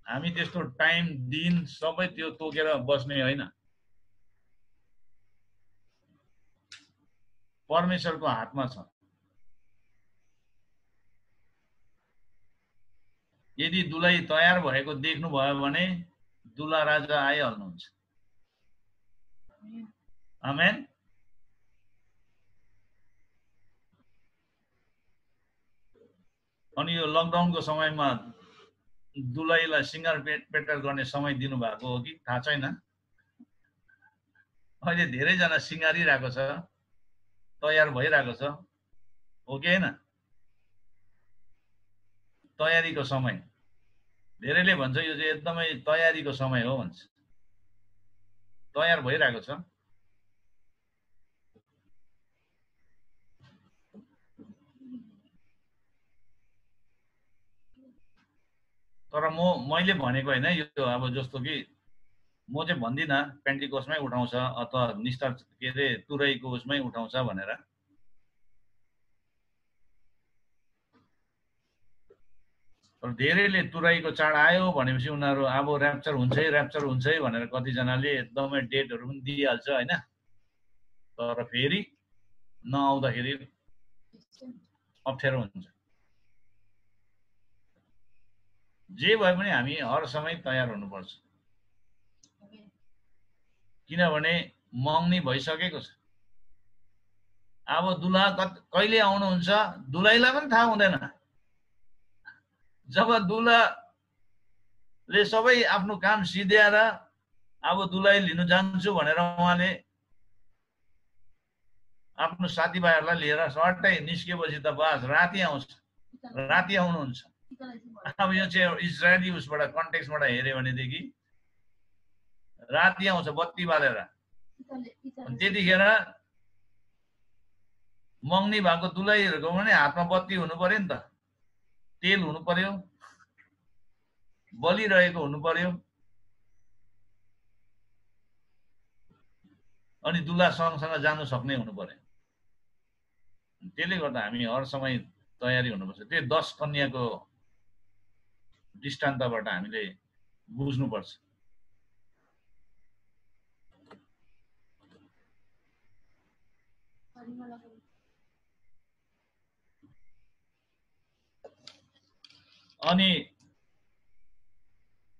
हामी त्यस्तो टाइम दिन सबै त्यो तोकेर बस्ने होइन। परमेश्वरको हातमा छ। यदि दुलै तयार भएको देख्नुभयो भने दुला राजा आइहाल्नुहुन्छ। आमेन। अनि यो लकडाउनको समयमा दुलैलाई सिङ्गार पेटर गर्ने समय दिनुभएको हो कि थाहा छैन। अहिले धेरैजना सिङ्गारिरहेको छ, तयार भइरहेको छ, हो कि होइन? तयारीको समय। धेरैले भन्छ यो चाहिँ एकदमै तयारीको समय हो भन्छ। तयार भइरहेको छ। तर मैले भनेको होइन, यो अब जस्तो कि म चाहिँ भन्दिनँ पेन्टिकोसमै उठाउँछ अथवा निष्ठा के अरे तुरैको उसमै उठाउँछ भनेर। तर धेरैले तुरैको चाड आयो भनेपछि उनीहरू अब ऱ्याप्चर हुन्छ है भनेर कतिजनाले एकदमै डेटहरू पनि दिइहाल्छ होइन। तर फेरि नआउँदाखेरि अप्ठ्यारो हुन्छ। जे भए पनि हामी हर समय तयार हुनुपर्छ, किनभने मग्नी भइसकेको छ। अब दुलहा कहिले आउनुहुन्छ दुलैलाई पनि थाहा हुँदैन। जब दुलहाले सबै आफ्नो काम सिध्याएर अब दुलै लिनु जान्छु भनेर उहाँले आफ्नो साथीभाइहरूलाई लिएर सट्टै निस्केपछि त बस राति आउँछ, राति आउनुहुन्छ। अब यो चाहिँ इजरायली उसबाट कन्टेक्सबाट हेऱ्यो भनेदेखि राति आउँछ बत्ती बालेर। त्यतिखेर मग्नी भएको दुलैहरूको पनि हातमा बत्ती हुनु पर्यो नि त, तेल हुनु पर्यो, बलिरहेको हुनु पर्यो, अनि दुलहा सँगसँग जानु सक्ने हुनु पर्यो। त्यसले गर्दा हामी हर समय तयारी हुनुपर्छ। त्यो 10 कन्याको दृष्टान्तबाट हामीले बुझ्नुपर्छ। अनि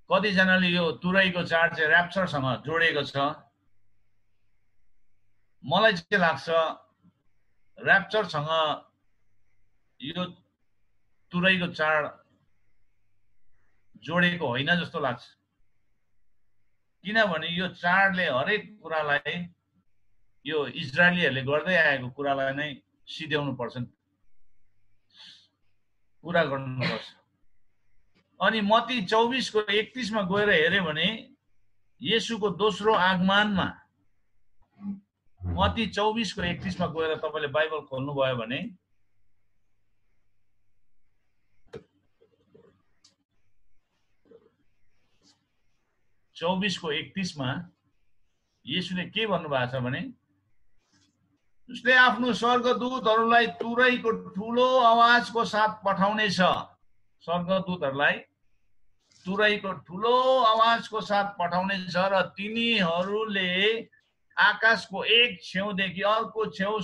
कतिजनाले यो तुरैको चाड चाहिँ ऱ्याप्चरसँग जोडेको छ। मलाई चाहिँ लाग्छ ऱ्याप्चरसँग यो तुरैको चाड जोडेको होइन जस्तो लाग्छ। किनभने यो चाडले हरेक कुरालाई यो इजरायलीहरूले गर्दै आएको कुरालाई नै सिध्याउनु पर्छ, पुरा गर्नुपर्छ। अनि मत्ती 24 को 31 मा गएर हेर्यो भने येशूको दोस्रो आगमनमा, मत्ती 24 को 31 मा गएर तपाईले बाइबल खोल्नु भयो भने चौबीस को 31 मा येशूले के भन्नुभएको छ भने उसले आफ्नो स्वर्गदूतहरूलाई तुरैको ठूलो आवाजको साथ पठाउने छ। स्वर्गदूतहरूलाई तुरैको ठूलो आवाजको साथ पठाउने छ र तिनीहरूले आकाशको एक छेउदेखि अर्को छेउ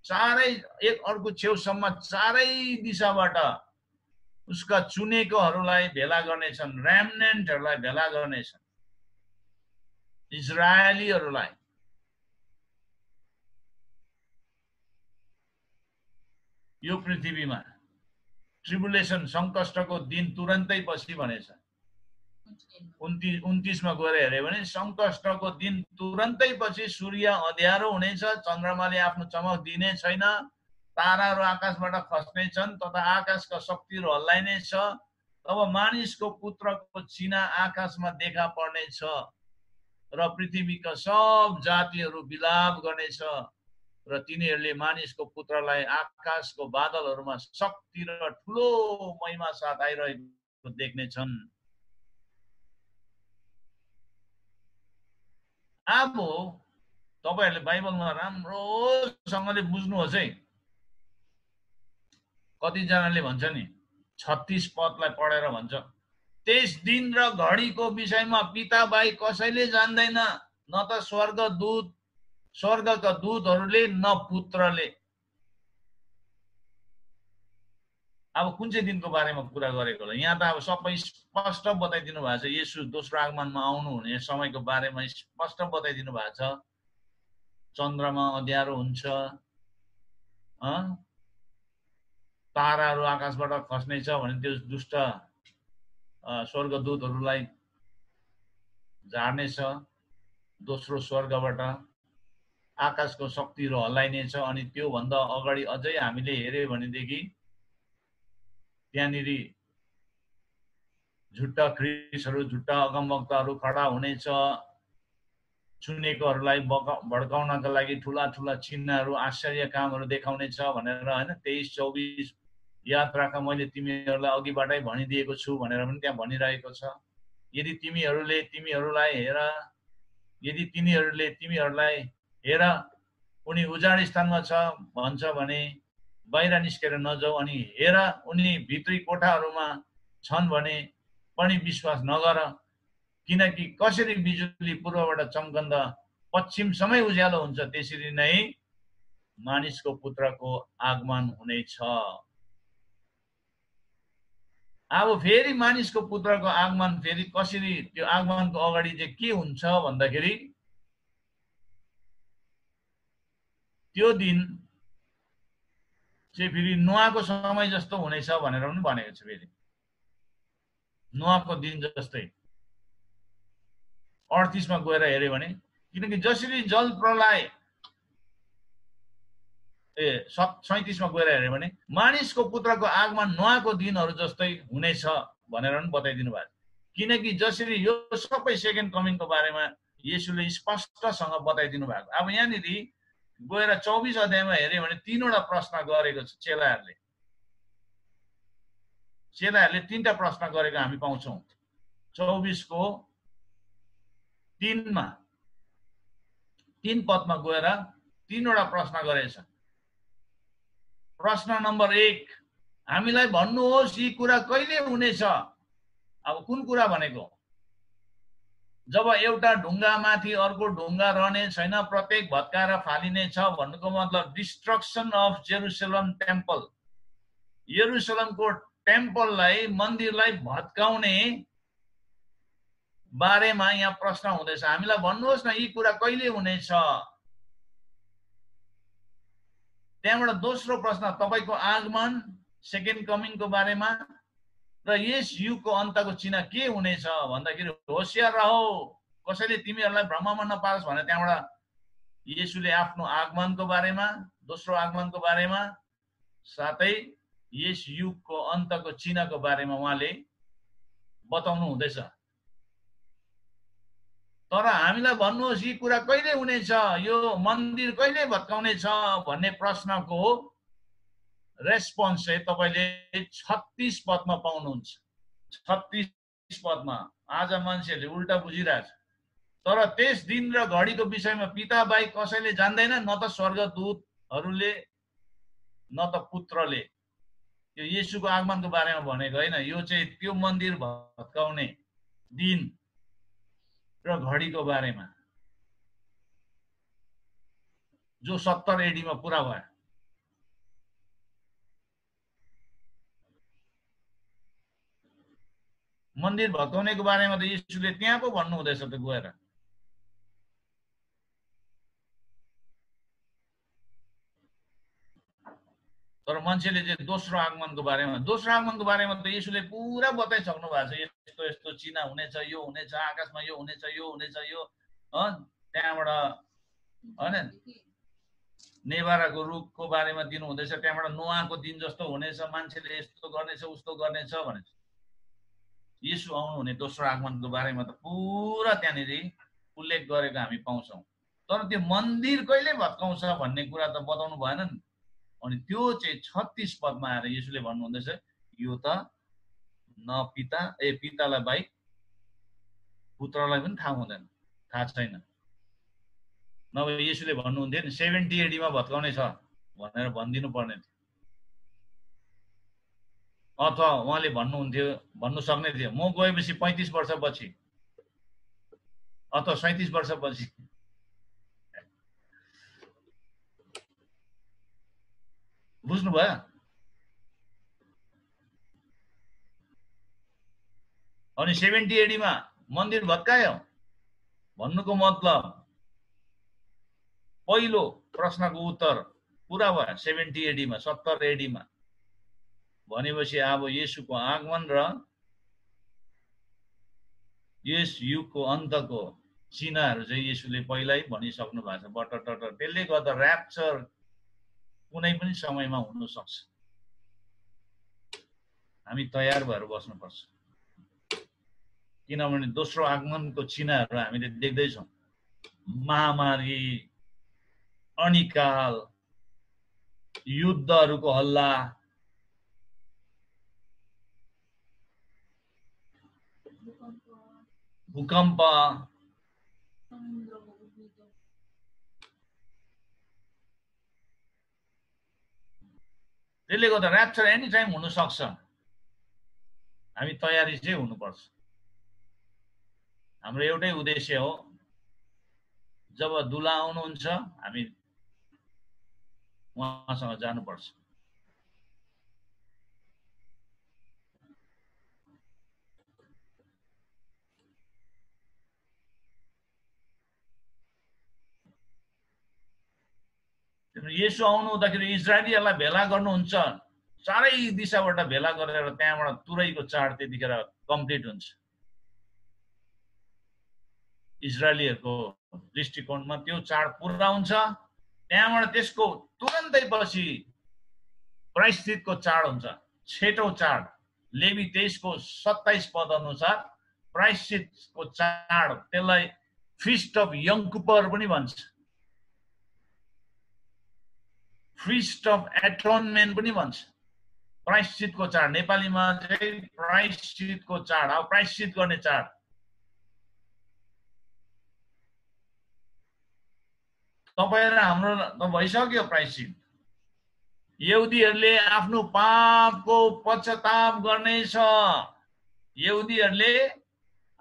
चारै एक अर्को छेउसम्म चारै दिशाबाट उसका चुनेकोहरूलाई भेला गर्नेछन्, र्यामनेन्टहरूलाई भेला गर्नेछन्, इजरायलीहरूलाई। यो पृथ्वीमा ट्रिबुलेसन संकष्टको दिन तुरन्तै पछि भनेछ। 29 मा गएर हेर्यो भने संकष्टको दिन तुरन्तै पछि सूर्य अँध्यारो हुनेछ, चन्द्रमाले आफ्नो चमक दिने छैन, ताराहरू आकाशबाट खस्नेछन् तथा आकाशका शक्तिहरू हल्लाइनेछ। तब मानिसको पुत्रको चिना आकाशमा देखा पर्नेछ र पृथ्वीका सब जातिहरू विलाप गर्नेछ र तिनीहरूले मानिसको पुत्रलाई आकाशको बादलहरूमा शक्ति र ठुलो महिमा साथ आइरहेको देख्नेछन्। अब तपाईहरुले बाइबलमा राम्रोसँगले बुझ्नुहोस् है। कतिजनाले भन्छ नि 36 पदलाई पढेर भन्छ, त्यस दिन र घडीको विषयमा पिता बाहेक कसैले जान्दैन, न त स्वर्गका दूतहरूले न पुत्रले। अब कुन चाहिँ दिनको बारेमा कुरा गरेको होला? यहाँ त अब सबै स्पष्ट बताइदिनु भएको छ। येशू दोस्रो आगमनमा आउनुहुने समयको बारेमा स्पष्ट बताइदिनु भएको छ। चन्द्रमा अँध्यारो हुन्छ, ताराहरू आकाशबाट खस्नेछ भने त्यो दुष्ट स्वर्गदूतहरूलाई झार्नेछ, दोस्रो स्वर्गबाट आकाशको शक्तिहरू हल्लाइनेछ। अनि त्योभन्दा अगाडि अझै हामीले हेऱ्यो भनेदेखि त्यहाँनिर झुट्टा ख्रिस्टहरू, झुट्टा अगमवक्ताहरू खडा हुनेछ, चुनेकोहरूलाई भड्काउनका लागि ठुला ठुला चिन्हहरू, आश्चर्य कामहरू देखाउनेछ भनेर, होइन, 23-24 याद राख, मैले तिमीहरूलाई अघिबाटै भनिदिएको छु भनेर पनि त्यहाँ भनिरहेको छ। यदि तिमीहरूले तिमीहरूलाई हेर उनी उजाड स्थानमा छ भन्छ भने बाहिर निस्केर नजाऊ, अनि हेर उनी भित्री कोठाहरूमा छन् भने पनि विश्वास नगर, किनकि कसरी बिजुली पूर्वबाट चम्कँदा पश्चिमसम्मै उज्यालो हुन्छ, त्यसरी नै मानिसको पुत्रको आगमन हुनेछ। अब फेरि मानिसको पुत्रको आगमन फेरि कसरी, त्यो आगमनको अगाडि चाहिँ के हुन्छ भन्दाखेरि त्यो दिन चाहिँ फेरि नोआको समय जस्तो हुनेछ भनेर पनि भनेको छ। फेरि नोआको दिन जस्तै 38 मा गएर हेर्यो भने, किनकि जसरी जल प्रलय 37 मा गएर हेर्यो भने मानिसको पुत्रको आगमन नोआको दिनहरू जस्तै हुनेछ भनेर पनि बताइदिनु भएको छ। किनकि जसरी यो सबै सेकेन्ड कमिङको बारेमा येशूले स्पष्टसँग बताइदिनु भएको। अब यहाँनिर गएर 24 अध्यायमा हेर्यो भने 3वटा प्रश्न गरेको छ चेलाहरूले 3टा प्रश्न गरेको हामी पाउँछौँ। 24 को 3 मा 3 पदमा गएर 3वटा प्रश्न गरेछ। प्रश्न नम्बर 1, हामीलाई भन्नुहोस् यी कुरा कहिले हुनेछ? अब कुन कुरा भनेको? जब एउटा ढुङ्गा माथि अर्को ढुङ्गा रहने छैन, प्रत्येक भत्काएर फालिनेछ भन्नुको मतलब डिस्ट्रक्सन अफ जेरुसलम टेम्पल, यरुसलमको टेम्पललाई, मन्दिरलाई भत्काउने बारेमा यहाँ प्रश्न हुँदैछ। हामीलाई भन्नुहोस् न यी कुरा कहिले हुनेछ? त्यहाँबाट दोस्रो प्रश्न, तपाईको आगमन, सेकेन्ड कमिङको बारेमा र यस युगको अन्तको चिन्ह के हुनेछ भन्दाखेरि होशियार रहो, कसैले तिमीहरूलाई भ्रममा नपाओस् भने त्यहाँबाट येशूले आफ्नो आगमनको बारेमा, दोस्रो आगमनको बारेमा, साथै यस युगको अन्तको चिन्हको बारेमा उहाँले बताउनु हुँदैछ। तर हामीलाई भन्नुहोस् यी कुरा कहिले हुनेछ, यो मन्दिर कहिले भत्काउने छ भन्ने प्रश्नको रेस्पोन्स चाहिँ तपाईले 36 पदमा पाउनुहुन्छ। 36 पदमा आज मान्छेहरूले उल्टा बुझिरहेछ। तर त्यस दिन र घडीको विषयमा पिता बाहेक कसैले जान्दैन, न त स्वर्गदूतहरूले न त पुत्रले। यो येशूको आगमनको बारेमा भनेको होइन, यो चाहिँ त्यो मन्दिर भत्काउने दिन र घडीको बारेमा जो 70 AD मा पुरा भयो। मन्दिर भत्काउनेको बारेमा त येशूले त्यहाँ पो भन्नु हुँदैछ त गएर। तर मान्छेले चाहिँ दोस्रो आगमनको बारेमा त येशूले पुरा बताइसक्नु भएको छ। यस्तो यस्तो चिन्ह हुनेछ, यो हुनेछ, आकाशमा यो हुनेछ, यो हुनेछ, यो त्यहाँबाट हैन नेभाराको रुखको बारेमा दिनु हुँदैछ, त्यहाँबाट नोआको दिन जस्तो हुनेछ, मान्छेले यस्तो गर्नेछ उस्तो गर्नेछ भनेछ। येशू आउनु हुने दोस्रो आगमनको बारेमा त पुरा त्यहाँनिर उल्लेख गरेको हामी पाउँछौँ। तर त्यो मन्दिर कहिले भत्काउँछ भन्ने कुरा त बताउनु भएन नि। अनि त्यो चाहिँ 36 पदमा आएर येशूले भन्नु हुँदैछ, यो त न पितालाई बाहेक पुत्रलाई पनि थाहा हुँदैन, थाहा छैन। नभए येशूले भन्नुहुन्थ्यो नि 70 AD मा भत्काउने छ भनेर भनिदिनु पर्ने थियो। अथवा उहाँले भन्नु सक्ने थियो म गएपछि 35 वर्षपछि अथवा 37 वर्षपछि। बुझ्नुभयो? अनि 70 AD मा मन्दिर भत्कायो भन्नुको मतलब पहिलो प्रश्नको उत्तर पुरा भयो 70 AD मा, 70 AD मा। भनेपछि अब येशूको आगमन र यस युगको अन्तको चिन्हहरू चाहिँ येशूले पहिल्यै भनिसक्नु भएको छ बटटट। त्यसले गर्दा र्याप्चर कुनै पनि समयमा हुन सक्छ। हामी तयार भएर बस्नुपर्छ, किनभने दोस्रो आगमनको चिन्हहरू हामीले देख्दैछौँ। महामारी, अनिकाल, युद्धहरूको हल्ला, भूकम्प, त्यसले गर्दा र्याप्चर एनी टाइम हुन सक्छ। हामी तयारी चाहिँ हुनुपर्छ। हाम्रो एउटै उद्देश्य हो, जब दुला आउनुहुन्छ हामी उहाँसँग जानुपर्छ। येशू आउनु हुँदाखेरि इजरायलीहरूलाई भेला गर्नुहुन्छ, चारै दिशाबाट भेला गरेर त्यहाँबाट तुरैको चाड त्यतिखेर कम्प्लिट हुन्छ। इजरायलीहरूको दृष्टिकोणमा त्यो चाड पुरा हुन्छ। त्यहाँबाट त्यसको तुरन्तै पछि प्रायश्चितको चाड हुन्छ, छेटौं चाड। लेवी 23 को 27 पद अनुसार प्रायश्चितको चाड, त्यसलाई फिस्ट अफ यङ कुपर पनि भन्छ, फिस्ट अफ एटोनमेन्ट पनि भन्छ। प्रायश्चितको चाड नेपालीमा चाहिँ प्रायश्चितको चाड, अब प्रायश्चित गर्ने चाड। तपाईँ र हाम्रो त भइसक्यो प्रायश्चित। यहुदीहरूले आफ्नो पापको पश्चाताप गर्नेछ, यहुदीहरूले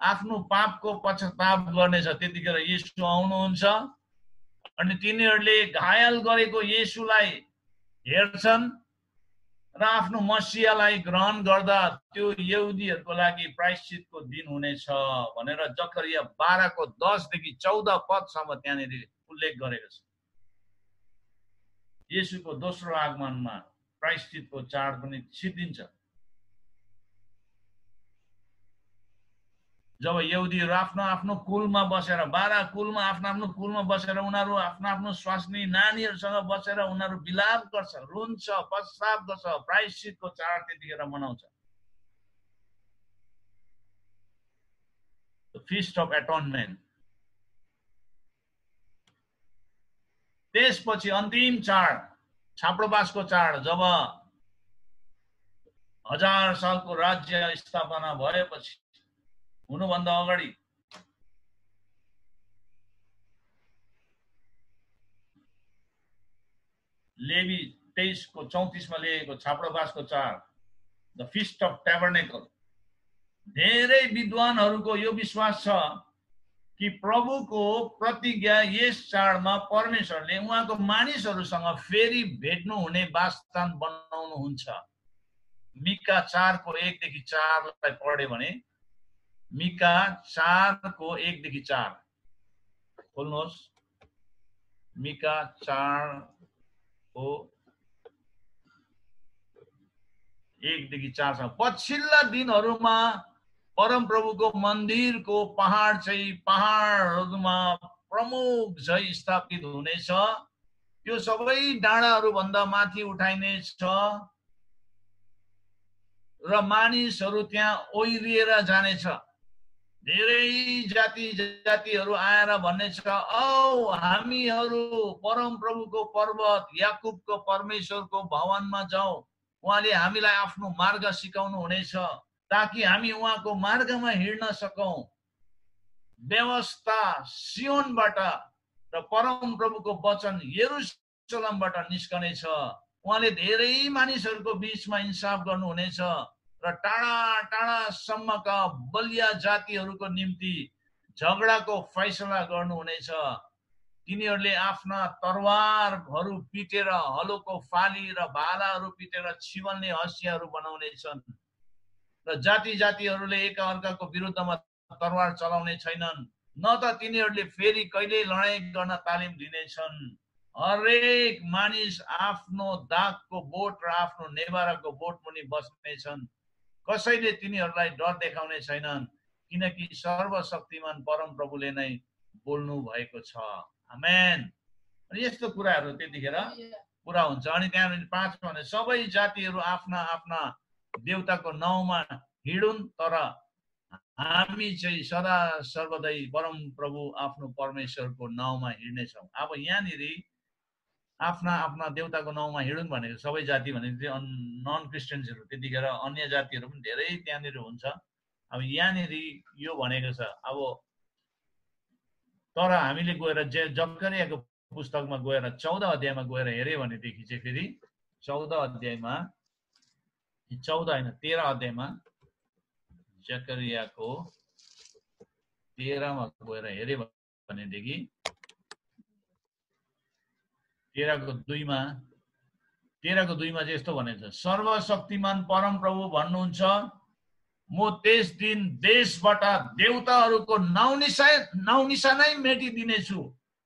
आफ्नो पापको पश्चाताप गर्नेछ। त्यतिखेर येशू आउनुहुन्छ अनि तिनीहरूले घायल गरेको येशूलाई हेर्छन् र आफ्नो मसियालाई ग्रहण गर्दा त्यो यहुदीहरूको लागि प्रायश्चितको दिन हुनेछ भनेर जकरिया 12 को 10 देखि 14 पदसम्म त्यहाँनिर उल्लेख गरेको छ। येशूको दोस्रो आगमनमा प्रायश्चितको चाड पनि सिद्धिन्छ। जब यहुदीहरू आफ्नो आफ्नो कुलमा बसेर, 12 कुलमा आफ्नो आफ्नो कुलमा बसेर उनीहरू आफ्नो आफ्नो स्वास्नी नानीहरूसँग बसेर उनीहरू विलाप गर्छ, रुन्छ, पश्चाताप गर्छ, प्रायश्चितको चाड त्यतिखेर मनाउँछ। Feast of atonement. त्यसपछि अन्तिम चाड छाप्रोबासको चाड, जब 1000 सालको राज्य स्थापना भएपछि, हुनुभन्दा अगाडि लेवी 23 को 34 मा लेखेको छाप्रोबासको चाड, द फिस्ट अफ ट्याबरनेकल। धेरै विद्वानहरूको यो विश्वास छ कि प्रभुको प्रतिज्ञा यस चाडमा परमेश्वरले उहाँको मानिसहरूसँग फेरि भेट्नु हुने वासस्थान बनाउनुहुन्छ। मिका 4 को 1 देखि 4 लाई पढ्यो भने, मिका 4 को 1 देखि 4 खोल्नुहोस्। मिका 4 को 1 देखि 4 सम्म। पछिल्ला दिनहरूमा परमप्रभुको मन्दिरको पहाड चाहिँ पहाडहरूमा प्रमुख झै स्थापित हुनेछ। त्यो सबै डाँडाहरू भन्दा माथि उठाइनेछ र मानिसहरू त्यहाँ ओइरिएर जानेछ। धेरै जातिहरू आएर भन्नेछ, औ हामीहरू परमप्रभुको पर्वत याकुबको परमेश्वरको भवनमा जाउँ, उहाँले हामीलाई आफ्नो मार्ग सिकाउनु हुनेछ ताकि हामी उहाँको मार्गमा हिँड्न सकौं। व्यवस्था सियोनबाट र परमप्रभुको वचन यरुसलेमबाट निस्कनेछ। उहाँले धेरै मानिसहरूको बीचमा इन्साफ गर्नुहुनेछ र टाढा टाढासम्मका बलिया जातिहरूको निम्ति झगडाको फैसला गर्नुहुनेछ। तिनीहरूले आफ्ना तरवारहरू पिटेर हलोको फाली र भालाहरू पिटेर छिवल्ने हँसियाहरू बनाउनेछन् र जाति जातिहरूले एकअर्काको विरुद्धमा तरवार चलाउने छैनन्, न त तिनीहरूले फेरि कहिले लडाईँ गर्न तालिम लिनेछन्। हरेक मानिस आफ्नो दागको बोट र आफ्नो नेभाराको बोट मुनि बस्नेछन्। कसैले तिनीहरूलाई डर देखाउने छैनन्, किनकि सर्वशक्तिमान परमप्रभुले नै बोल्नु भएको छ। आमेन। अनि यस्तो कुराहरू त्यतिखेर पुरा हुन्छ। अनि त्यहाँ 5 भने सबै जातिहरू आफ्ना आफ्ना देवताको नाउँमा हिँडुन्, तर हामी चाहिँ सदा सर्वदै परमप्रभु आफ्नो परमेश्वरको नाउँमा हिँड्नेछौँ। अब यहाँनिर आफ्ना आफ्ना देवताको नाउँमा हिँडुन् भनेको सबै जाति भनेको चाहिँ नन क्रिस्चियन्सहरू, त्यतिखेर अन्य जातिहरू पनि धेरै त्यहाँनिर हुन्छ। अब यहाँनिर यो भनेको छ। अब तर हामीले गएर जकरियाको पुस्तकमा गएर 14 अध्यायमा गएर हेऱ्यो भनेदेखि चाहिँ फेरि 14 अध्यायमा 14 होइन 13 अध्यायमा जकरियाको 13 मा गएर हेऱ्यो भनेदेखि 13 को 2 मा चाहिँ यस्तो भनेको छ, सर्वशक्तिमान परमप्रभु भन्नुहुन्छ, म त्यस दिन देशबाट देवताहरूको नाउँ निशानै मेटिदिनेछु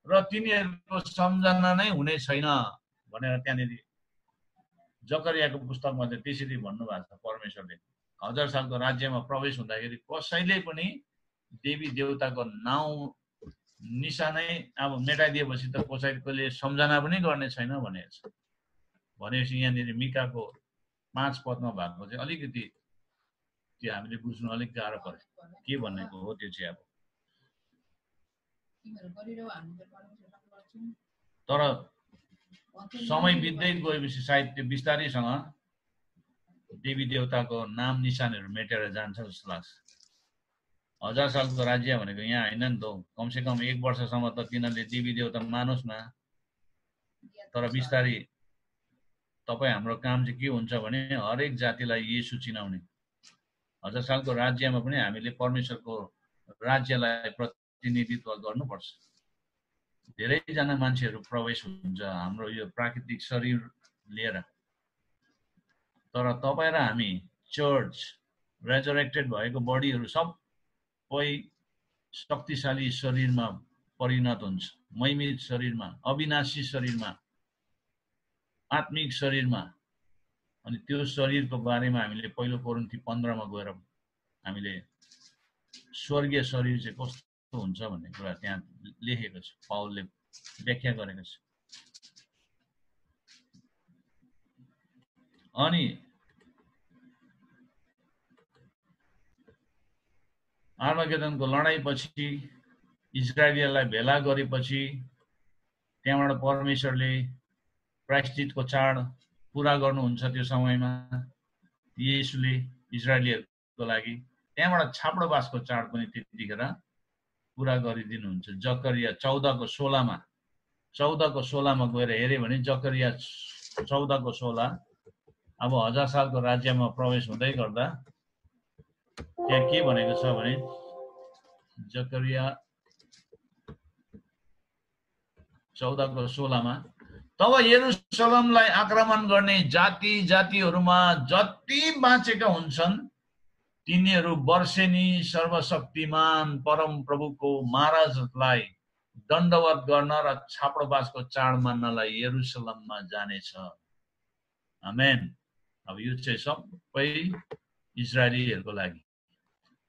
र तिनीहरूको सम्झना नै हुने छैन भनेर त्यहाँनिर जकरियाको पुस्तकमा चाहिँ त्यसरी भन्नुभएको छ। परमेश्वरले 1000 सालको राज्यमा प्रवेश हुँदाखेरि कसैले पनि देवी देवताको नाउँ निशानै अब मेटाइदिएपछि त कसैले सम्झना पनि गर्ने छैन भनेको छ। भनेपछि यहाँनिर मिकाको 5 पदमा भएको चाहिँ अलिकति त्यो हामीले बुझ्नु अलिक गाह्रो पर्यो के भनेको हो त्यो चाहिँ। अब तर समय बित्दै गएपछि सायद त्यो बिस्तारैसँग देवी देवताको नाम निशानहरू मेटेर जान्छ जस्तो लाग्छ। 1000 सालको राज्य भनेको यहाँ होइन नि त, कमसेकम 1 वर्षसम्म त तिनीहरूले देवी देवता मानोस् न। तर बिस्तारै तपाईँ हाम्रो काम चाहिँ के हुन्छ भने हरेक जातिलाई येशू चिनाउने। 1000 सालको राज्यमा पनि हामीले परमेश्वरको राज्यलाई प्रतिनिधित्व गर्नुपर्छ। धेरैजना मान्छेहरू प्रवेश हुन्छ हाम्रो यो प्राकृतिक शरीर लिएर, तर तपाईँ र हामी चर्च रेजरेक्टेड भएको बडीहरू सबै शक्तिशाली शरीरमा परिणत हुन्छ, महिमित शरीरमा, अविनाशी शरीरमा, आत्मिक शरीरमा। अनि त्यो शरीरको बारेमा हामीले पहिलो कोरिन्थी 15 मा गएर हामीले स्वर्गीय शरीर चाहिँ कस्तो हुन्छ भन्ने कुरा त्यहाँ लेखेको छ, पाउलले व्याख्या गरेको छ। अनि आर्मागेदनको लडाईपछि इजरायलीलाई भेला गरेपछि त्यहाँबाट परमेश्वरले प्रायश्चितको चाड पुरा गर्नुहुन्छ। त्यो समयमा येशूले इजरायलीहरूको लागि त्यहाँबाट छाप्रो बासको चाड पनि त्यतिखेर पुरा गरिदिनुहुन्छ। जकरिया 14 को 16 मा गएर हेऱ्यो भने जकरिया 14 को 16 अब 1000 सालको राज्यमा प्रवेश हुँदै गर्दा त्यहाँ के भनेको छ भने जकरिया 14 को 16 मा तब यरुशलेमलाई आक्रमण गर्ने जाति जातिहरूमा जति बाँचेका हुन्छन् तिनीहरू वर्षेनी सर्वशक्तिमान परम प्रभुको महाराजलाई दण्डवत गर्न र छाप्रोबासको चाड मान्नलाई यरुशलेममा जानेछ। आमेन। अब यो चाहिँ सबै इजरायलीहरूको लागि,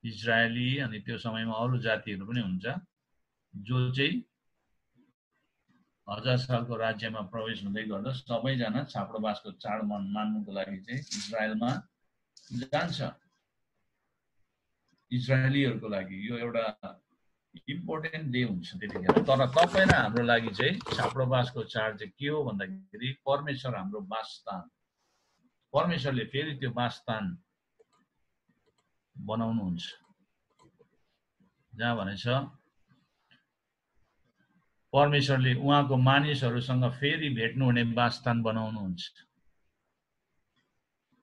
इजरायली अनि त्यो समयमा अरू जातिहरू पनि हुन्छ जो चाहिँ 1000 सालको राज्यमा प्रवेश हुँदै गर्दा सबैजना छाप्रोबासको चाड मान्नुको लागि चाहिँ इजरायलमा जान्छ। इजरायलीहरूको लागि यो एउटा इम्पोर्टेन्ट डे हुन्छ त्यतिखेर। तर तपाईँ र हाम्रो लागि चाहिँ छाप्रोबासको चाड चाहिँ के हो भन्दाखेरि परमेश्वर हाम्रो वासस्थान, परमेश्वरले फेरि त्यो वासस्थान बनाउनुहुन्छ जहाँ भनेछ परमेश्वरले उहाँको मानिसहरूसँग फेरि भेट्नु हुने वासस्थान बनाउनुहुन्छ।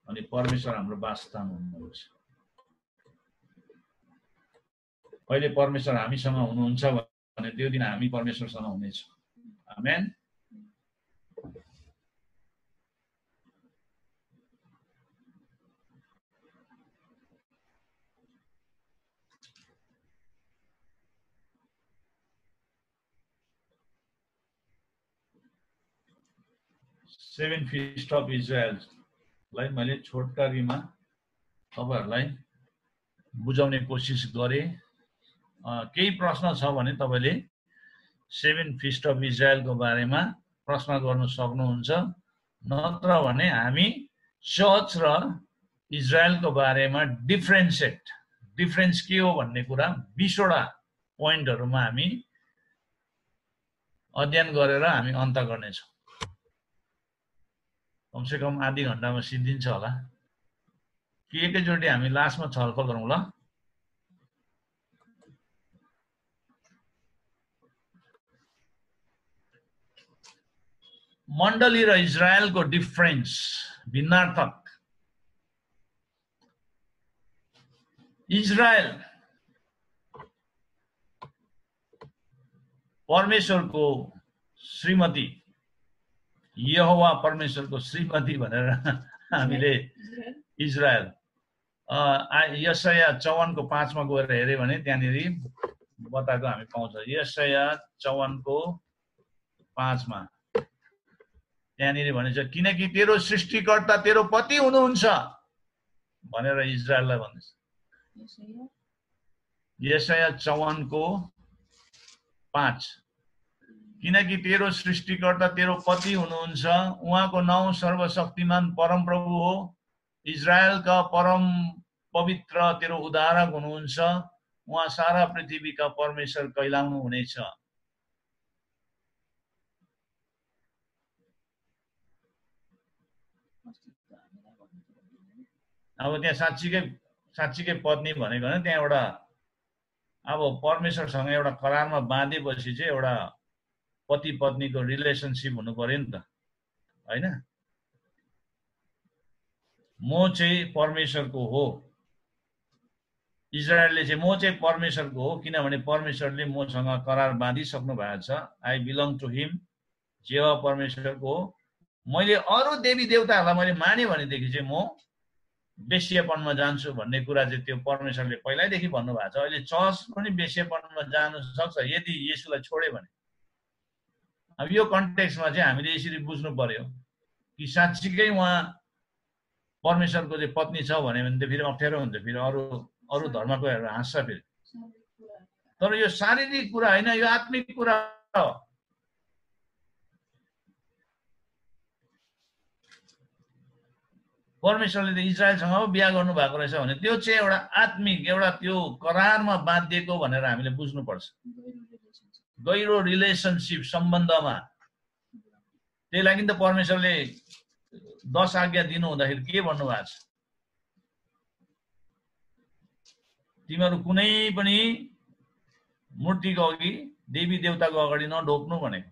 अनि परमेश्वर हाम्रो वासस्थान हुनुहुन्छ। कहिले परमेश्वर हामीसँग हुनुहुन्छ भने त्यो दिन हामी परमेश्वरसँग हुनेछौँ। आमेन। सेभेन फिस्ट अफ इजरायललाई मैले छोटकरीमा तपाईहरुलाई बुझाउने कोसिस गरे। केही प्रश्न छ भने तपाईले सेभेन फिस्ट अफ इजरायलको बारेमा प्रश्न गर्न सक्नुहुन्छ। नत्र भने हामी चर्च र इजरायलको बारेमा डिफरेन्स के हो भन्ने कुरा 20 वटा पोइन्टहरुमा हामी अध्ययन गरेर हामी अन्त गर्नेछौँ। कमसे कम आधी घण्टामा सिद्धिन्छ होला कि एकैचोटि हामी लास्टमा छलफल गरौँ ल। मण्डली र इजरायलको डिफरेन्स भिन्नार्थक। इजरायल परमेश्वरको श्रीमती, यहोवा परमेश्वरको श्रीमती भनेर हामीले इजरायल यशाया 54 को 5 मा गएर हेरे भने त्यहाँनेरि बताएको हामी पाउँछ। यशाया 54 को 5 मा त्यहाँनेरि भनिन्छ किनकि तेरो सृष्टिकर्ता तेरो पति हुनुहुन्छ भनेर इजरायललाई भन्छ। यशाया 54 को 5 किनकि तेरो सृष्टिकर्ता तेरो पति हुनुहुन्छ, उहाँको नाउँ सर्वशक्तिमान परमप्रभु हो, इजरायलका परम पवित्र तेरो उद्धारक हुनुहुन्छ, उहाँ सारा पृथ्वीका परमेश्वर कहलाउनु हुनेछ। अब त्यहाँ साँच्चीकै पत्नी भनेको होइन, त्यहाँ एउटा अब परमेश्वरसँग एउटा करारमा बाँधेपछि चाहिँ एउटा पति पत्नीको रिलेसनशिप हुनु पर्यो नि त, हैन? म चाहिँ परमेश्वरको हो, इजरायलले चाहिँ म चाहिँ परमेश्वरको हो किनभने परमेश्वरले मसँग करार बाँधिसक्नु भएको छ। आई बिलोङ टु हिम, जेवा परमेश्वरको हो। मैले अरू देवी देवताहरूलाई मैले माने भनेदेखि चाहिँ म बेश्यापनमा जान्छु भन्ने कुरा चाहिँ त्यो परमेश्वरले पहिल्यैदेखि भन्नुभएको छ। अहिले चर्च पनि बेश्यापनमा जानु सक्छ यदि येशूलाई छोड्यो भने। अब यो कन्टेक्स्टमा चाहिँ हामीले यसरी बुझ्नु पर्यो कि साँच्चीकै उहाँ परमेश्वरको चाहिँ पत्नी छ भने त फेरि अप्ठ्यारो हुन्छ, फेरि अरू धर्मको हाँस्छ फेरि। तर यो शारीरिक कुरा होइन, यो आत्मिक कुरा हो। परमेश्वरले त इजरायलसँग बिहा गर्नु भएको रहेछ भने त्यो चाहिँ एउटा आत्मिक, एउटा त्यो करारमा बाँधिएको भनेर हामीले बुझ्नुपर्छ। गहिरो रिलेसनशिप सम्बन्धमा। त्यही लागि त परमेश्वरले 10 आज्ञा दिनु हुँदाखेरि के भन्नुभएको छ? तिमीहरू कुनै पनि मूर्तिको अघि, देवी देवताको अगाडि नढोक्नु भनेको।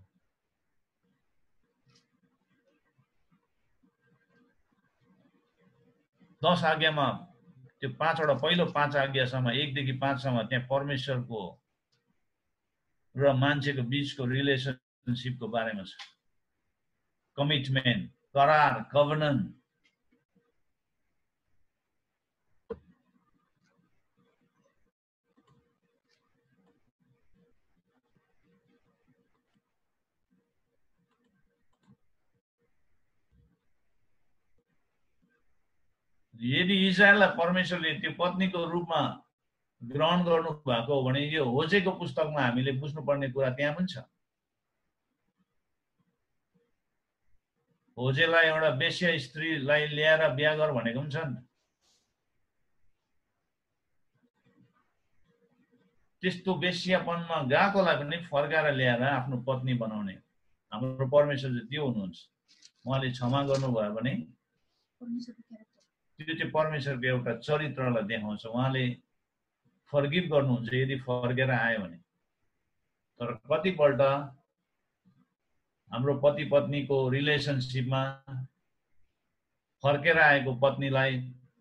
दस आज्ञामा त्यो 5 वटा पहिलो 5 आज्ञासम्म 1 देखि 5 सम्म त्यहाँ परमेश्वरको र मान्छेको बीचको रिलेसनशिपको बारेमा छ। कमिटमेन्ट, करार, कभनेन्ट। यदि इजरायललाई परमेश्वरले त्यो पत्नीको रूपमा ग्रहण गर्नु भएको हो भने यो होसेको पुस्तकमा हामीले बुझ्नुपर्ने कुरा त्यहाँ पनि छ। होसेलाई एउटा वेश्या स्त्रीलाई ल्याएर बिहा गर भनेको पनि छ नि। त्यस्तो वेश्यापनमा गएकोलाई पनि फर्काएर ल्याएर आफ्नो पत्नी बनाउने हाम्रो परमेश्वर चाहिँ त्यो हुनुहुन्छ। उहाँले क्षमा गर्नुभयो भने त्यो चाहिँ परमेश्वरको एउटा चरित्रलाई देखाउँछ। उहाँले फर्गिभ गर्नुहुन्छ यदि फर्केर आयो भने। तर कतिपल्ट हाम्रो पति पत्नीको रिलेसनशिपमा फर्केर आएको पत्नीलाई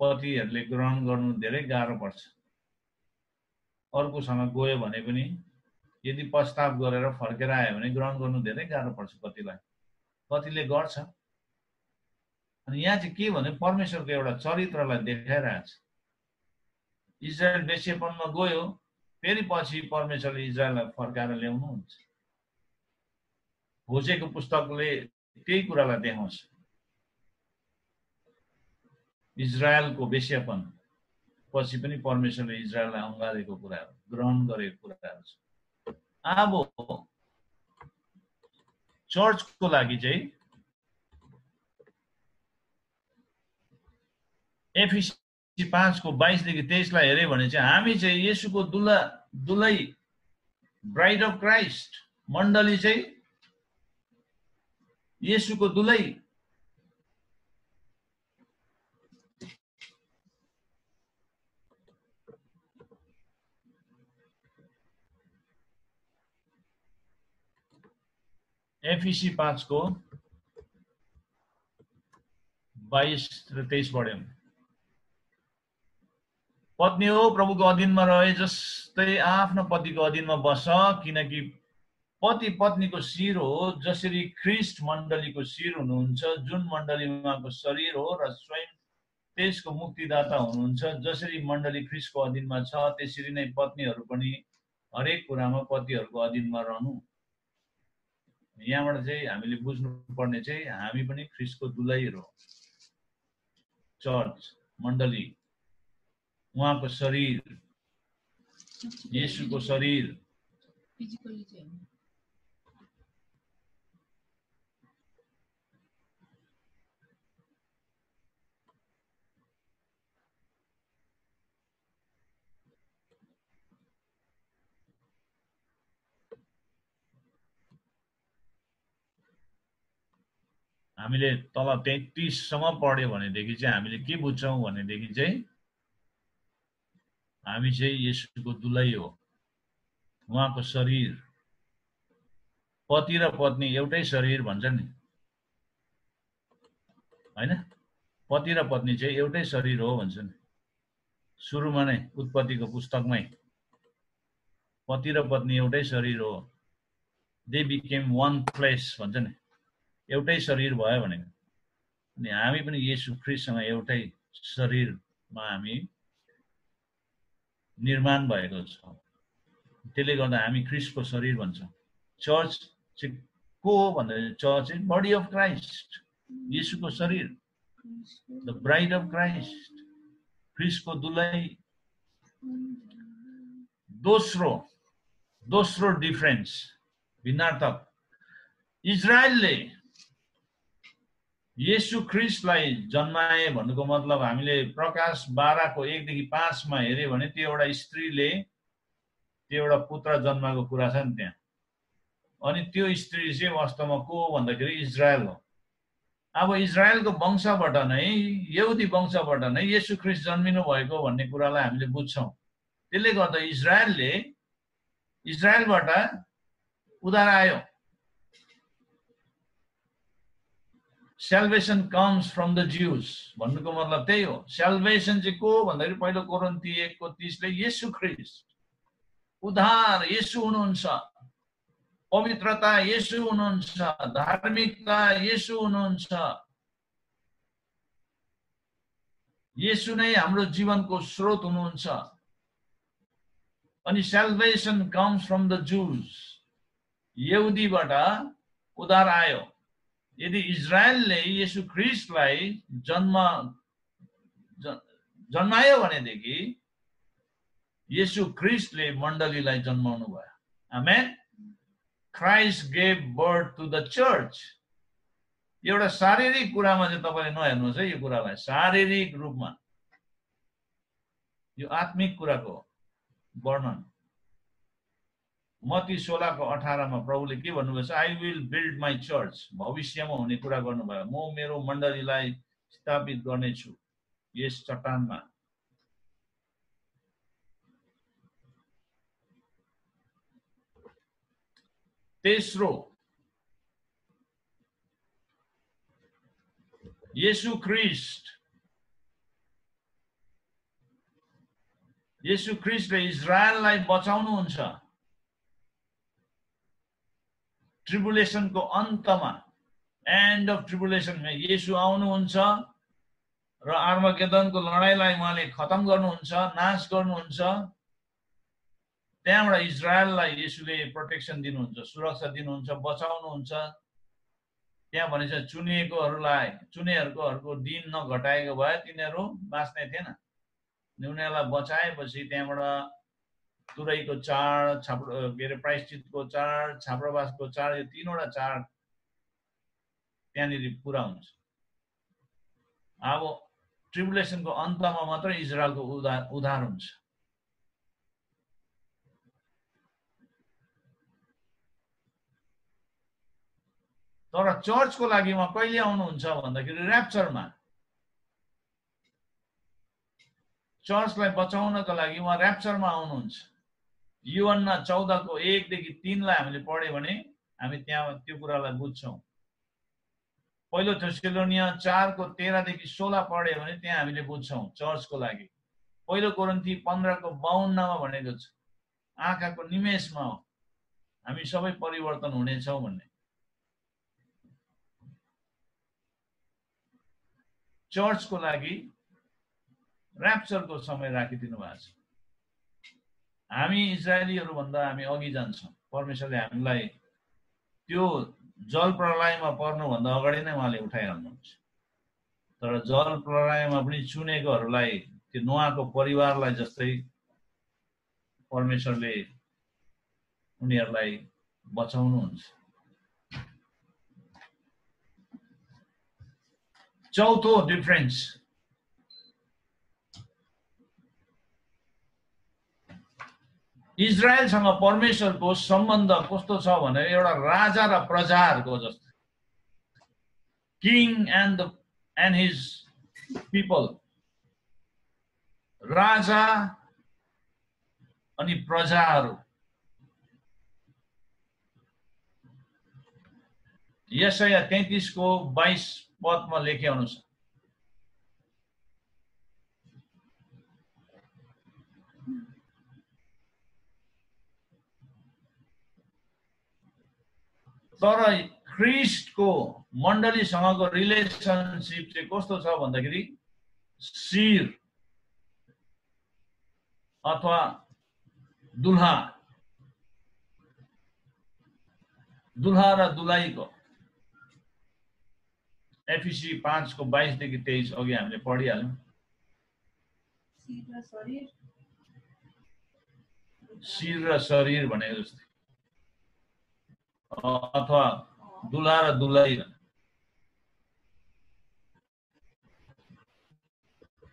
पतिहरूले ग्रहण गर्नु धेरै गाह्रो पर्छ। अर्कोसँग गयो भने पनि यदि प्रस्ताव गरेर फर्केर आयो भने ग्रहण गर्नु धेरै गाह्रो पर्छ पतिलाई। पतिले गर्छ। अनि यहाँ चाहिँ के भने परमेश्वरको एउटा चरित्रलाई देखाइरहेछ। इजरायल वेश्यापनमा गयो, फेरि पछि परमेश्वरले इजरायललाई फर्काएर ल्याउनुहुन्छ। होसेको पुस्तकले त्यही कुरालाई देखाउँछ। इजरायलको वेश्यापन पछि पनि परमेश्वरले इजरायललाई अँगालेको कुराहरू, ग्रहण गरेको कुराहरू छ। अब चर्चको लागि चाहिँ एफिसी 5 को 22 देखि 23 लाई हेरे भने चाहिँ हामी चाहिँ येशूको दुलै ब्राइड अफ क्राइस्ट, मण्डली चाहिँ येशूको दुलै। एफिसी 5 को 22 र 23 पढ्यौं। पत्नी हो प्रभुको अधीनमा रहे जस्तै आफ्नो पतिको अधीनमा बस, किनकि पति पत्नीको शिर हो, जसरी ख्रीष्ट मण्डलीको शिर हुनुहुन्छ, जुन मण्डली उहाँको शरीर हो र स्वयं त्यसको मुक्तिदाता हुनुहुन्छ। जसरी मण्डली ख्रीष्टको अधीनमा छ, त्यसरी नै पत्नीहरू पनि हरेक कुरामा पतिहरूको अधीनमा रहनु। यहाँबाट चाहिँ हामीले बुझ्नुपर्ने चाहिँ हामी पनि ख्रीष्टको दुलै हो। चर्च, मण्डली, उहाँको शरीर, येशूको शरीर। हामीले तल 33 सम्म पढ्यो भनेदेखि चाहिँ हामीले के बुझ्छौं भनेदेखि चाहिँ हामी चाहिँ येशूको दुलै हो, उहाँको शरीर। पति र पत्नी एउटै शरीर भन्छ नि, हैन? पति र पत्नी चाहिँ एउटै शरीर हो भन्छ नि। सुरुमा नै उत्पत्तिको पुस्तकमै पति र पत्नी एउटै शरीर हो। दे बिकेम वन फ्लेश भन्छ नि, एउटै शरीर भयो भनेको। अनि हामी पनि येशू ख्रीष्टसँग एउटै शरीरमा हामी निर्माण भएको छौं। त्यसले गर्दा हामी ख्रीष्टको शरीर भन्छौं। चर्च चाहिँ को हो भन्दा church is body of Christ, येशूको शरीर, द ब्राइड अफ क्राइस्ट, ख्रीष्टको दुलै। दोस्रो डिफरेन्स, भिन्नार्थक, इजरायलले येशू ख्रीष्टलाई जन्माए भन्नुको मतलब हामीले प्रकाश 12 को 1 देखि 5 मा हेर्यो भने त्यो एउटा स्त्रीले त्यो एउटा पुत्र जन्माएको कुरा छ नि त्यहाँ। अनि त्यो स्त्री चाहिँ वास्तवमा को हो भन्दाखेरि इजरायल हो। अब इजरायलको वंशबाट नै, यहुदी वंशबाट नै येशू ख्रीष्ट जन्मिनु भएको भन्ने कुरालाई हामीले बुझ्छौं। त्यसले गर्दा इजरायलबाट उद्धार आयो। Salvation comes from the Jews भन्नुको मतलब त्यही हो। Salvation चाहिँ को भन्दाखेरि पहिलो कोरिन्थी 1 को 30 ले येशू ख्रीष्ट, उद्धार येशू हुनुहुन्छ, पवित्रता येशू हुनुहुन्छ, धार्मिकता येशू हुनुहुन्छ। येशू नै हाम्रो जीवनको स्रोत हुनुहुन्छ। अनि salvation comes from the Jews, यहुदीबाट उद्धार आयो। यदि इजरायलले येशू ख्रीष्टलाई जन्मायो भनेदेखि येशू ख्रीष्टले मण्डलीलाई जन्माउनु भयो। आमेन। Christ gave birth to the church। एउटा शारीरिक कुरामा चाहिँ तपाईले नहेर्नुहोस् है, यो कुरालाई शारीरिक रूपमा, यो आत्मिक कुराको वर्णन। मत्ती 16 को 18 मा प्रभुले के भन्नुभएको छ? I will build my church. भविष्यमा हुने कुरा गर्नुभयो। म मेरो मण्डलीलाई स्थापित गर्नेछु यस चट्टानमा। तेस्रो येशू ख्रीष्टले इजरायललाई बचाउनुहुन्छ। ट्रिबुलेसनको अन्तमा, एन्ड अफ ट्रिबुलेसनमा येशू आउनुहुन्छ र आर्मगेदनको लडाईलाई उहाँले खतम गर्नुहुन्छ, नाश गर्नुहुन्छ। त्यहाँबाट इजरायललाई येशूले प्रोटेक्सन दिनुहुन्छ, सुरक्षा दिनुहुन्छ, बचाउनुहुन्छ। त्यहाँ भनेछ चुनेहरूको दिन नघटाएको भए तिनीहरू बाँच्ने थिएन। उनीहरूलाई बचाएपछि त्यहाँबाट तुरैको चाड, प्रायश्चितको चाड, छाप्रावासको चाड, यो तीनवटा चाड त्यहाँनिर पुरा हुन्छ। अब ट्रिबुलेसनको अन्तमा मात्र इजरायलको उद्धार हुन्छ। तर चर्चको लागि उहाँ कहिले आउनुहुन्छ भन्दाखेरि र्याप्चरमा। चर्चलाई बचाउनको लागि उहाँ र्याप्चरमा आउनुहुन्छ। यूहन्ना 14 को 1 देखि 3 लाई हामीले पढ्यो भने हामी त्यहाँ त्यो कुरालाई बुझ्छौँ। पहिलो थेसलोनिया 4 को 13 देखि 16 पढ्यो भने त्यहाँ हामीले बुझ्छौँ चर्चको लागि। पहिलो कोरिन्थी 15 को 52 मा भनेको छ, आँखाको निमेषमा हो हामी सबै परिवर्तन हुनेछौँ भन्ने। चर्चको लागि र्याप्चरको समय राखिदिनु भएको छ। हामी इजरायलीहरू भन्दा हामी अघि जान्छौँ। परमेश्वरले हामीलाई त्यो जल प्रलयमा पर्नुभन्दा अगाडि नै उहाँले उठाइहाल्नुहुन्छ। तर जल प्रलयमा पनि चुनेकोहरूलाई, त्यो नोआको परिवारलाई जस्तै परमेश्वरले उनीहरूलाई बचाउनुहुन्छ। चौथो डिफरेन्स, इजरायलसँग परमेश्वरको सम्बन्ध कस्तो छ भने एउटा राजा र प्रजाहरूको जस्तो, किङ एन्ड हिज पिपल। राजा अनि प्रजाहरू। यशाया 33 को 22 पदमा लेखे अनुसार तर ख्रिस्टको मण्डलीसँगको रिलेसनसिप चाहिँ कस्तो छ भन्दाखेरि शिर अथवा दुल्हा र दुलाईको। एफिसी 5 को 22 देखि 23 अघि हामीले पढिहाल्यौँ। शिर र शरीर भनेको जस्तै, अथवा दुल्हा र दुलाही।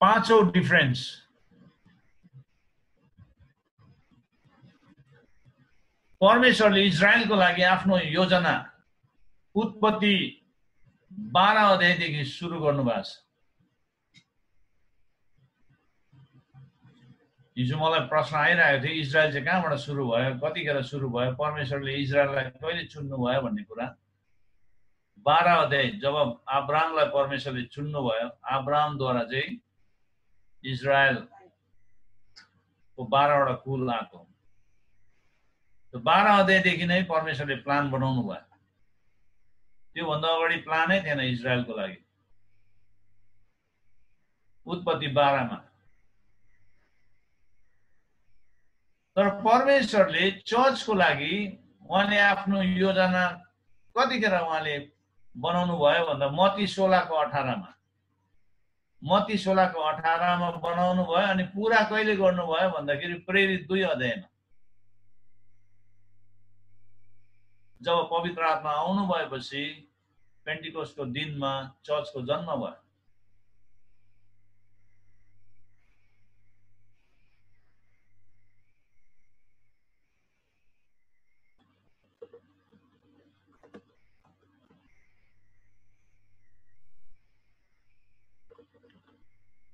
पाँचौं डिफरेन्स, परमेश्वरले इजरायलको लागि आफ्नो योजना उत्पत्ति 12 अध्यायदेखि सुरु गर्नुभएको छ। हिजो मलाई प्रश्न आइरहेको थियो, इजरायल चाहिँ कहाँबाट सुरु भयो, कतिखेर सुरु भयो, परमेश्वरले इजरायललाई कहिले चुन्नु भयो भन्ने कुरा। 12 अध्याय जब अब्राहमलाई परमेश्वरले चुन्नु भयो, अब्राहमद्वारा चाहिँ इजरायलको 12 वटा कुल आएको। 12 अध्यायदेखि नै परमेश्वरले प्लान बनाउनु भयो। त्योभन्दा अगाडि प्लानै थिएन इजरायलको लागि। उत्पत्ति 12 मा। तर परमेश्वरले चर्चको लागि उहाँले आफ्नो योजना कतिखेर उहाँले बनाउनु भयो भन्दा मत्ती 16 को 18 मा। मत्ती 16 को 18 मा बनाउनु भयो। अनि पुरा कहिले गर्नुभयो भन्दाखेरि प्रेरित 2 अध्यायमा, जब पवित्र आत्मा आउनु भएपछि पेन्टिकोस्टको दिनमा चर्चको जन्म भयो।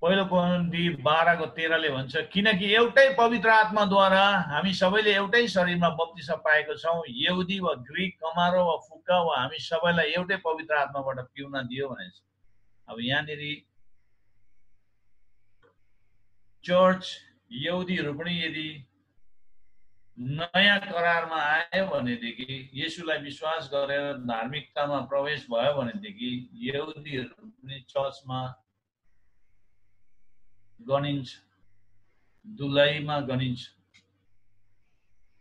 पहिलो कोरिन्थी 12 को 13 ले भन्छ, किनकि एउटै पवित्र आत्माद्वारा हामी सबैले एउटै शरीरमा बप्तिस्म पाएको छौँ। यहुदी वा ग्रीक, कमारो वा फुक्का वा हामी सबैलाई एउटै पवित्र आत्माबाट पिउन दियो भनेछ। अब यहाँनिर चर्च यहुदीहरू पनि यदि नयाँ करारमा आयो भनेदेखि येशूलाई विश्वास गरेर धार्मिकतामा प्रवेश भयो भनेदेखि यहुदीहरू पनि चर्चमा गनिन्छ, दुलैमा गनिन्छ।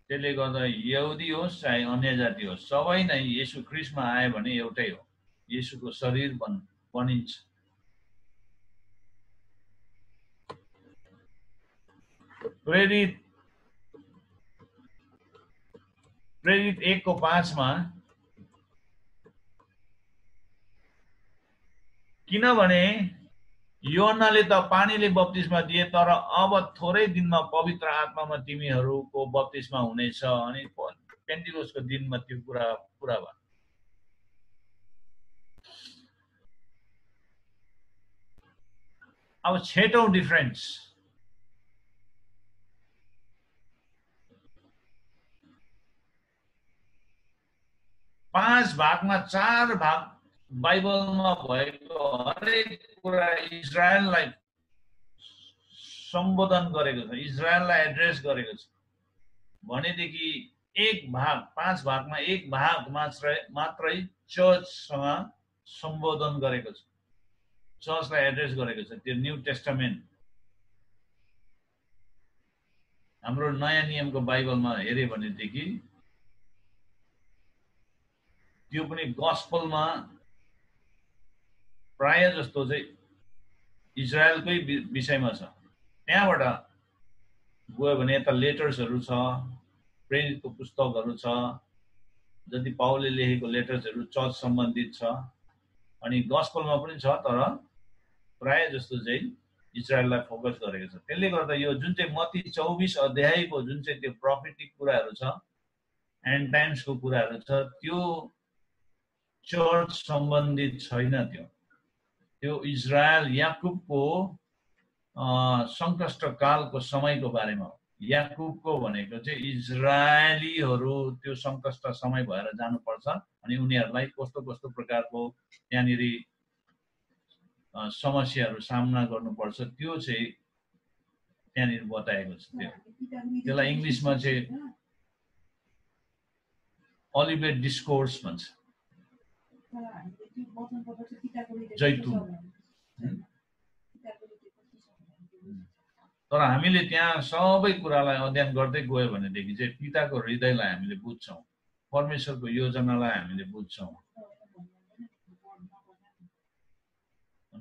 त्यसले गर्दा यहुदी होस् चाहे अन्य जाति होस्, सबै नै येशू ख्रीष्टमा आयो भने एउटै हो, येशूको शरीर बनिन्छ। प्रेरित 1:5 मा किनभने योहन्नाले त पानीले बप्तिस्मा दिए, तर अब थोरै दिनमा पवित्र आत्मामा तिमीहरूको बप्तिस्मा हुनेछ। अनि पेन्टिकोस्टको दिनमा त्यो कुरा पुरा भयो। अब 6औं डिफरेन्स, पाँच भागमा 4 भाग बाइबलमा भएको हरेक कुरा इजरायललाई सम्बोधन गरेको छ, इजरायललाई एड्रेस गरेको छ भनेदेखि एक भाग, 5 भागमा एक भाग मात्रै चर्चसँग सम्बोधन गरेको छ, चर्चलाई एड्रेस गरेको छ। त्यो न्यू टेस्टामेन्ट हाम्रो नयाँ नियमको बाइबलमा हेर्यो भनेदेखि त्यो पनि गस्पलमा प्राय जस्तो चाहिँ इजरायलकै विषयमा छ। त्यहाँबाट गयो भने यता लेटर्सहरू छ, प्रेरितको पुस्तकहरू छ, जति पाउलले लेखेको लेटर्सहरू चर्च सम्बन्धित छ। अनि गस्पलमा पनि छ, तर प्राय जस्तो चाहिँ इजरायललाई फोकस गरेको छ। त्यसले गर्दा यो जुन चाहिँ मत्ती 24 अध्यायको जुन चाहिँ त्यो प्रोफेटिक कुराहरू छ, एन्ड टाइम्सको कुराहरू छ, त्यो चर्च सम्बन्धित छैन। त्यो इजरायल याकुबको सङ्कष्ट कालको समयको बारेमा हो। याकुबको भनेको चाहिँ इजरायलीहरू त्यो सङ्कष्ट समय भएर जानुपर्छ अनि उनीहरूलाई कस्तो कस्तो प्रकारको त्यहाँनिर समस्याहरू सामना गर्नुपर्छ, त्यो चाहिँ त्यहाँनिर बताएको छ। त्यसलाई इङ्ग्लिसमा चाहिँ ओलिभेट डिस्कोर्स भन्छ, जैतुन। तर हामीले त्यहाँ सबै कुरालाई अध्ययन गर्दै गयो भनेदेखि चाहिँ पिताको हृदयलाई हामीले बुझ्छौँ, परमेश्वरको योजनालाई हामीले बुझ्छौँ।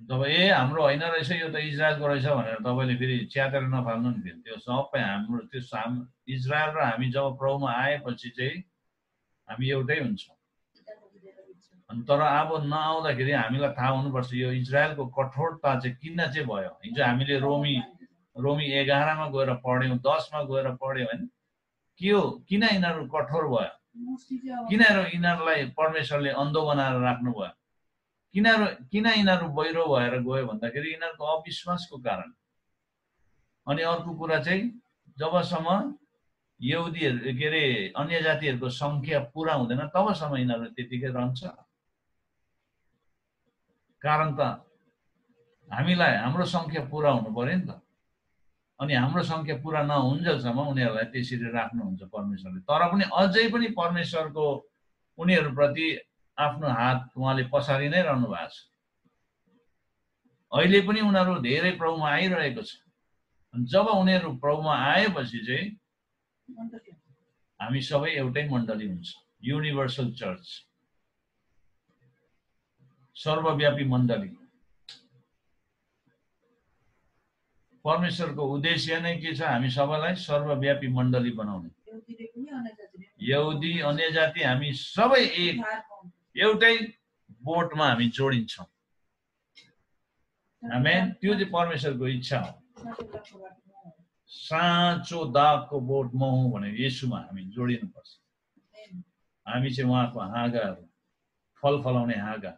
तपाईँ हाम्रो होइन रहेछ, यो त इजरायलको रहेछ भनेर तपाईँले फेरि च्यातेर नफाल्नु नि। फेरि त्यो सबै हाम्रो, त्यो इजरायल र हामी जब प्रभुमा आएपछि चाहिँ हामी एउटै हुन्छौँ। अनि तर अब नआउँदाखेरि हामीलाई थाहा हुनुपर्छ यो इजरायलको कठोरता चाहिँ किन चाहिँ भयो। हिजो हामीले रोमी 11 मा गएर पढ्यौँ, 10 मा गएर पढ्यौँ होइन, के हो, किन यिनीहरू कठोर भयो, किन यिनीहरूलाई परमेश्वरले अन्धो बनाएर राख्नु भयो, किन यिनीहरू बहिरो भएर गयो भन्दाखेरि यिनीहरूको अविश्वासको कारण। अनि अर्को कुरा चाहिँ जबसम्म यहुदीहरू के अरे अन्य जातिहरूको सङ्ख्या पुरा हुँदैन तबसम्म यिनीहरू त्यतिकै रहन्छ। कारण त हामीलाई हाम्रो सङ्ख्या पुरा हुनु पर्यो नि त। अनि हाम्रो सङ्ख्या पुरा नहुन्जेलसम्म उनीहरूलाई त्यसरी राख्नुहुन्छ परमेश्वरले। तर पनि अझै पनि परमेश्वरको उनीहरूप्रति आफ्नो हात उहाँले पछाडि नै रहनु भएको छ। अहिले पनि उनीहरू धेरै प्रभुमा आइरहेको छ। जब उनीहरू प्रभुमा आएपछि चाहिँ हामी सबै एउटै मण्डली हुन्छ, युनिभर्सल चर्च, सर्वव्यापी मण्डली। परमेश्वरको उद्देश्य नै के छ, हामी सबैलाई सर्वव्यापी मण्डली बनाउने। यहुदी अन्य जाति हामी सबै एउटै बोटमा हामी जोडिन्छौँ। आमेन। त्यो चाहिँ परमेश्वरको इच्छा हो। साँचो दागको बोट म हुँ भने येशूमा हामी जोडिनुपर्छ। हामी चाहिँ उहाँको हाँगाहरू, फल फलाउने हाँगा।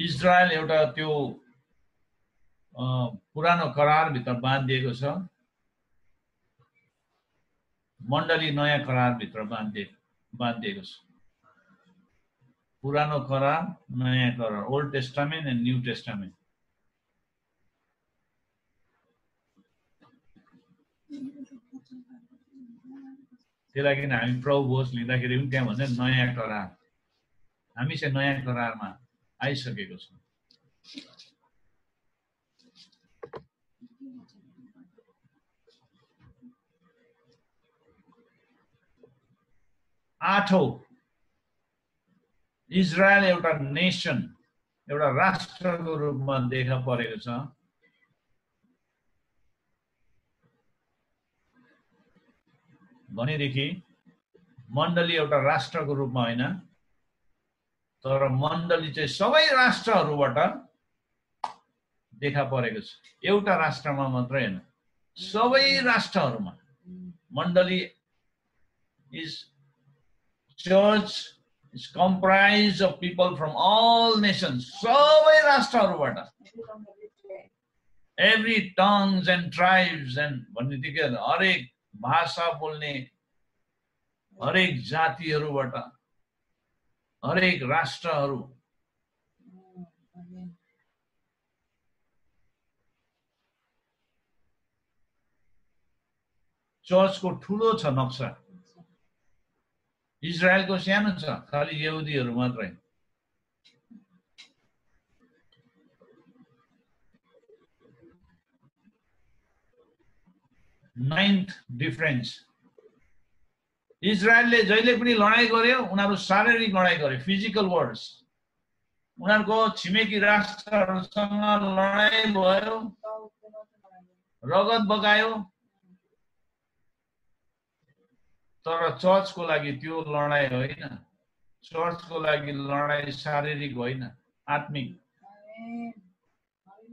इजरायल एउटा त्यो पुरानो करारभित्र बाँधिएको छ, मण्डली नयाँ करारभित्र बाँधिएको छ। पुरानो करार, नयाँ करार, old testament and new testament. त्यही लागि हामी प्रभु भोज लिँदाखेरि पनि त्यहाँ भन्छ नयाँ करार, हामी चाहिँ नयाँ करारमा आइसकेको छौँ। 8औं, इजरायल एउटा नेसन, एउटा राष्ट्रको रूपमा देखा परेको छ। भनेदेखि मण्डली एउटा राष्ट्रको रूपमा होइन, तर मण्डली चाहिँ सबै राष्ट्रहरूबाट देखा परेको छ। एउटा राष्ट्रमा मात्रै होइन, सबै राष्ट्रहरूमा। मण्डली is church is comprised of people from all nations. सबै राष्ट्रहरूबाट, every tongues and tribes and भन्नेबित्तिकै हरेक भाषा बोल्ने, हरेक जातिहरूबाट, हरेक राष्ट्रहरू। चर्चको ठुलो छ नक्सा, इजरायलको सानो छ, खाली यहुदीहरू मात्रै। नाइन्थ डिफरेन्स, इजरायलले जहिले पनि लडाई गर्यो, उनीहरू शारीरिक लडाई गर्यो, फिजिकल वर्ड्स। उनीहरूको छिमेकी राष्ट्रहरूसँग लडाई भयो, रगत बगायो, तर चर्चको लागि त्यो लडाई होइन। चर्चको लागि लडाई शारीरिक होइन, आत्मिक।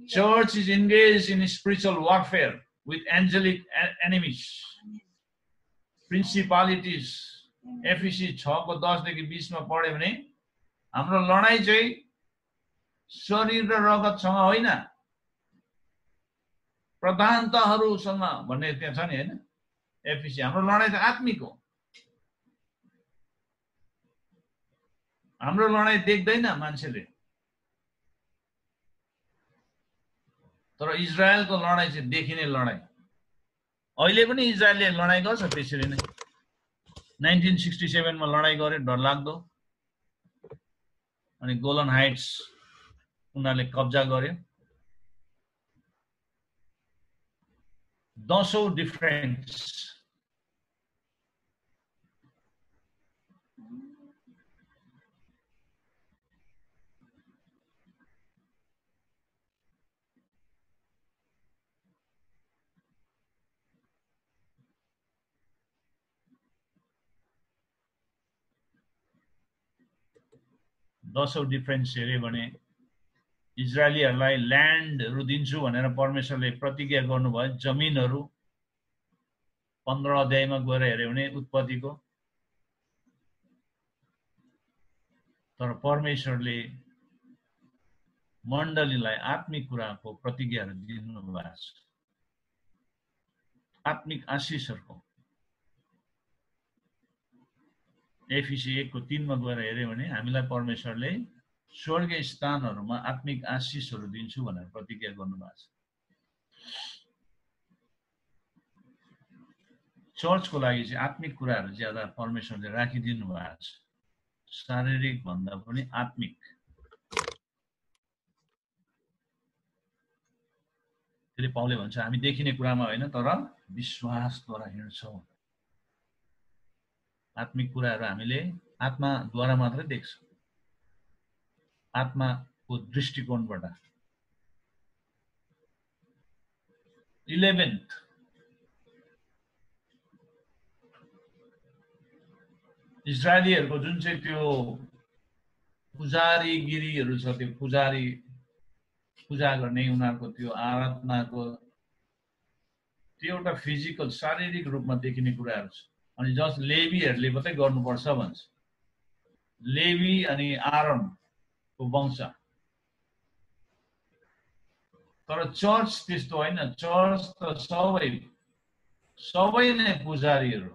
Church is engaged in spiritual warfare with angelic enemies, principalities. एफिसी 6:10 देखि 20 मा पढ्यो भने हाम्रो लडाई चाहिँ शरीर र रगतसँग होइन, प्रधानताहरूसँग भन्ने त्यहाँ छ नि हैन। एफिसी हाम्रो लडाई चाहिँ आत्मिक हो। हाम्रो लडाई देख्दैन मान्छेले, तर इजरायलको लडाई चाहिँ देखिने लडाई। अहिले पनि इजरायलले लडाई गर्छ त्यसरी नै। 1967 मा लडाई गरे, डरलाग्दो। अनि गोलन हाइट्स उनीहरूले कब्जा गर्यो। 10औं डिफरेन्स, हेऱ्यो भने इजरायलीहरूलाई ल्यान्डहरू दिन्छु भनेर परमेश्वरले प्रतिज्ञा गर्नुभयो, जमिनहरू। 15 अध्यायमा गएर हेऱ्यो भने उत्पत्तिको। तर परमेश्वरले मण्डलीलाई आत्मिक कुराको प्रतिज्ञाहरू दिनुभएको छ, आत्मिक आशिषहरूको। एफिसी 1:3 मा गएर हेऱ्यो भने हामीलाई परमेश्वरले स्वर्गीय स्थानहरूमा आत्मिक आशिषहरू दिन्छु भनेर प्रतिज्ञा गर्नुभएको छ। चर्चको लागि चाहिँ आत्मिक कुराहरू ज्यादा परमेश्वरले राखिदिनु भएको छ, शारीरिक भन्दा पनि आत्मिक। त्यसले पाउले भन्छ हामी देखिने कुरामा होइन, तर विश्वासद्वारा हिँड्छौँ। आत्मिक कुराहरू हामीले आत्माद्वारा मात्रै देख्छौँ, आत्माको दृष्टिकोणबाट। 11th, इजरायलीहरूको जुन चाहिँ त्यो पुजारीगिरीहरू छ, त्यो पुजारी पूजा गर्ने उनीहरूको त्यो आराधनाको त्यो एउटा फिजिकल शारीरिक रूपमा देखिने कुराहरू छ। अनि जस लेवीहरूले मात्रै गर्नुपर्छ भन्छ, लेवी अनि आरोनको वंश। तर चर्च त्यस्तो होइन। चर्च त सबै नै पुजारीहरू,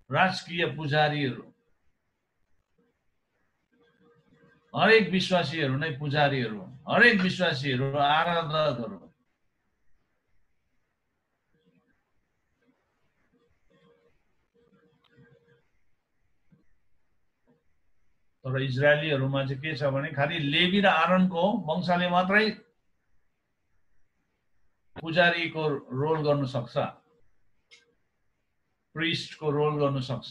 राजकीय पुजारीहरू, हरेक विश्वासीहरू नै पुजारीहरू, हरेक विश्वासीहरू आराधकहरू। तर इजरायलीहरूमा चाहिँ के छ भने खालि लेवी र आरोनको वंशले मात्रै पुजारीको रोल गर्न सक्छ, प्रिस्टको रोल गर्न सक्छ।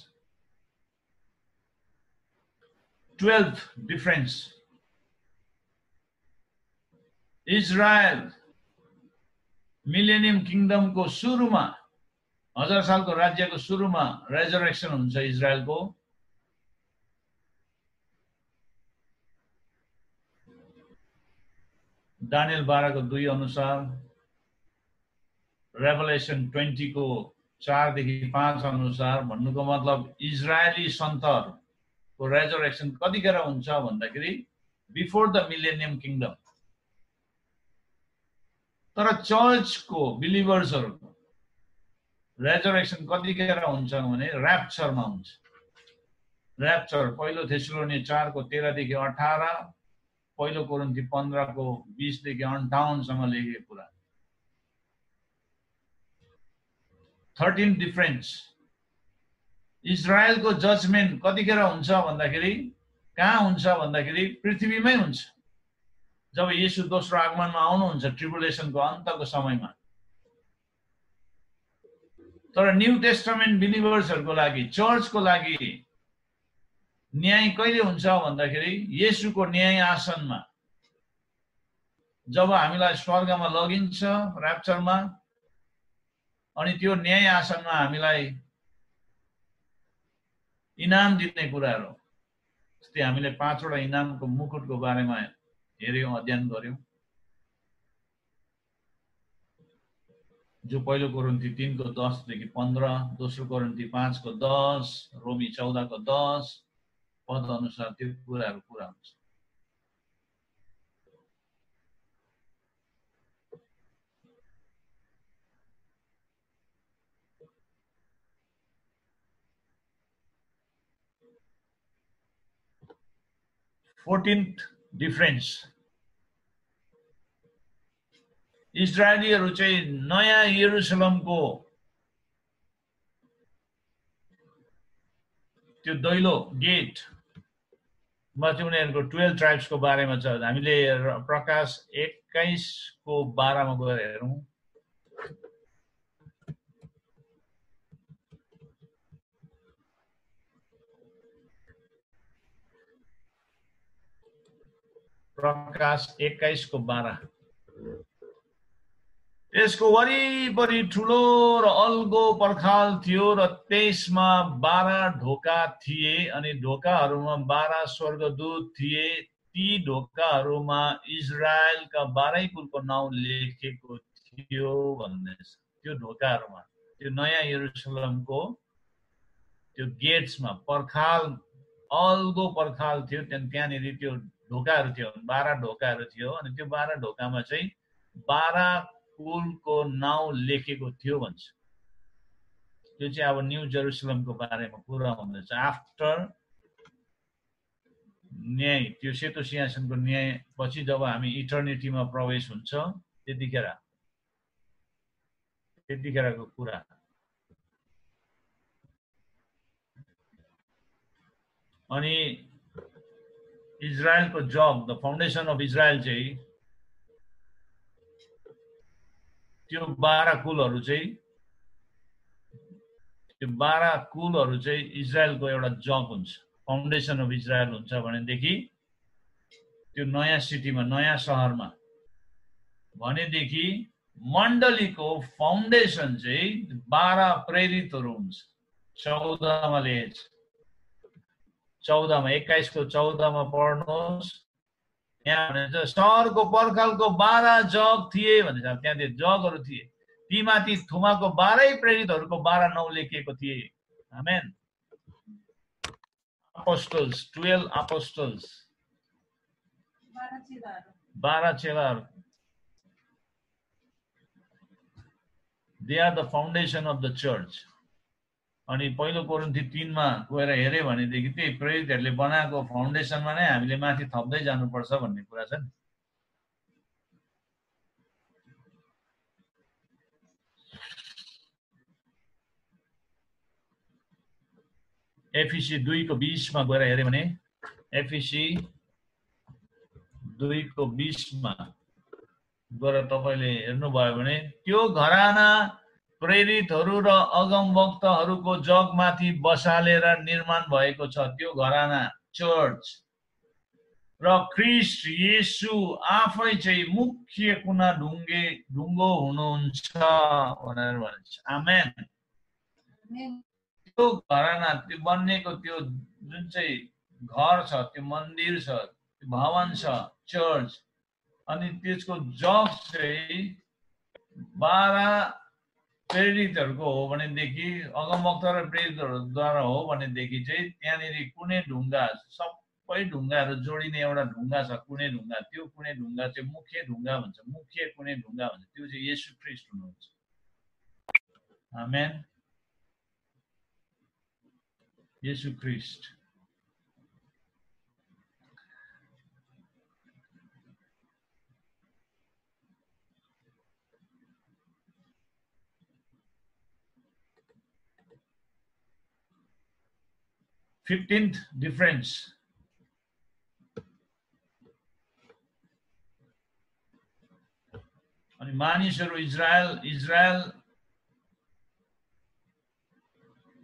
12th डिफरेन्स, इजरायल मिलेनियम किङडमको सुरुमा, 1000 सालको राज्यको सुरुमा रेजरेक्सन हुन्छ इजरायलको। दानियल 12 को 2 अनुसार, रेभलेसन 20 को 4 देखि 5 अनुसार। भन्नुको मतलब इजरायली सन्तहरूको रेजरेक्सन कतिखेर हुन्छ भन्दाखेरि बिफोर द मिलेनियम किङडम। तर चर्चको बिलिभर्सहरूको रेजरेक्सन कतिखेर हुन्छ भने र्याप्चरमा हुन्छ। र्याप्चर पहिलो थेसलोनी 4 को 13 देखि 18, पहिलो कोरिन्थी 15 को 20 देखि 58 सम्म लेखेको कुरा। 13 डिफरेन्स, इजरायलको जजमेन्ट कतिखेर हुन्छ भन्दाखेरि कहाँ हुन्छ भन्दाखेरि पृथ्वीमै हुन्छ, जब येशू दोस्रो आगमनमा आउनुहुन्छ ट्रिबुलेसनको अन्तको समयमा। तर न्यू टेस्टामेन्ट बिलिभर्सहरूको लागि, चर्चको लागि न्याय कहिले हुन्छ भन्दाखेरि येशूको न्याय आसनमा, जब हामीलाई स्वर्गमा लगिन्छ र्याप्चरमा, अनि त्यो न्याय आसनमा हामीलाई इनाम दिने कुराहरू। जस्तै हामीले 5 वटा इनामको मुकुटको बारेमा हेर्यौं, अध्ययन गर्यौं, जो पहिलो कोरिन्थी 3 को 10 देखि 15, दोस्रो कोरिन्थी 5 को 10, रोमी 14 को 10 पद अनुसार त्यो कुराहरू पूरा हुन्छ। फोर्टिन्थ डिफरेन्स, इजरायलीहरू चाहिँ नयाँ यरुशलेमको त्यो दैलो गेटमा चाहिँ उनीहरूको 12 ट्राइब्सको बारेमा छ। हामीले प्रकाश 21 को 12 मा गएर हेरौँ। प्रकाश 21 को 12, यसको वरिपरि ठुलो र अल्गो पर्खाल थियो र त्यसमा 12 ढोका थिए अनि ढोकाहरूमा 12 स्वर्गदूत थिए। ती ढोकाहरूमा इजरायलका 12 कुलको नाउँ लेखेको थियो भन्दैछ। त्यो ढोकाहरूमा, त्यो नयाँ यरुशलेमको त्यो गेट्समा पर्खाल, अल्गो पर्खाल थियो। त्यहाँनिर त्यो ढोकाहरू थियो, 12 ढोकाहरू थियो अनि त्यो 12 ढोकामा चाहिँ 12 कुलको नाउँ लेखेको थियो भन्छ। त्यो चाहिँ अब न्यू जेरुसलेमको बारेमा कुरा हुँदैछ। आफ्टर न्याय, त्यो सेतो सिंहासनको न्याय पछि जब हामी इटर्निटीमा प्रवेश हुन्छ त्यतिखेरको कुरा। अनि इजरायलको जब, द फाउन्डेसन अफ इजरायल चाहिँ त्यो 12 कुलहरू चाहिँ, त्यो 12 कुलहरू चाहिँ इजरायलको एउटा जग हुन्छ, फाउन्डेसन अफ इजरायल हुन्छ भनेदेखि त्यो नयाँ सिटीमा, नयाँ सहरमा भनेदेखि मण्डलीको फाउन्डेसन चाहिँ 12 प्रेरितहरू हुन्छ। 14 मा लेखेछ, 14 मा 21 को 14 मा पढ्नुहोस्। यहाँ भन्छ सहरको पर्खालको 12 जग थिए भन्छ। त्यहाँ त्यो जगहरू थिए, तीमाथि थुमाको 12 प्रेरितहरूको 12 नाउँ लेखिएको थिए। आमेन। अपोस्टल्स, 12 अपोस्टल्स, 12 चेलाहरू। They are the foundation of the church. अनि पहिलो कोरिन्थी 3 मा गएर हेरे भनेदेखि त्यही प्रेरितहरूले बनाएको फाउन्डेसनमा नै हामीले माथि थप्दै जानुपर्छ भन्ने कुरा छ नि। एफिसी 2 को 20 मा गएर हेरे भने एफिसी 2 को 20 मा गएर तपाईले हेर्नुभयो भने त्यो घराना प्रेरितहरू र अगमवक्ताहरूको जगमाथि बसालेर निर्माण भएको छ। त्यो घराना चर्च र ख्रीष्ट येशू आफै चाहिँ मुख्य कुना ढुङ्गो हुनुहुन्छ भनेर भन्छ। आमेन। त्यो घराना त्यो बन्नेको त्यो जुन चाहिँ घर छ, त्यो मन्दिर छ, त्यो भवन छ, चर्च, अनि त्यसको जग चाहिँ 12 प्रेरितहरूको हो भनेदेखि, अगमवक्ता र प्रेरितहरूद्वारा हो भनेदेखि चाहिँ त्यहाँनिर कुनै ढुङ्गा, सबै ढुङ्गाहरू जोडिने एउटा ढुङ्गा छ, कुनै ढुङ्गा। त्यो कुनै ढुङ्गा चाहिँ मुख्य ढुङ्गा भन्छ, मुख्य कुनै ढुङ्गा भन्छ। त्यो चाहिँ येशू ख्रीष्ट हुनुहुन्छ। आमेन। येशू ख्रीष्ट। फिफ्टीन्थ डिफरेन्स, अनि मानिसहरू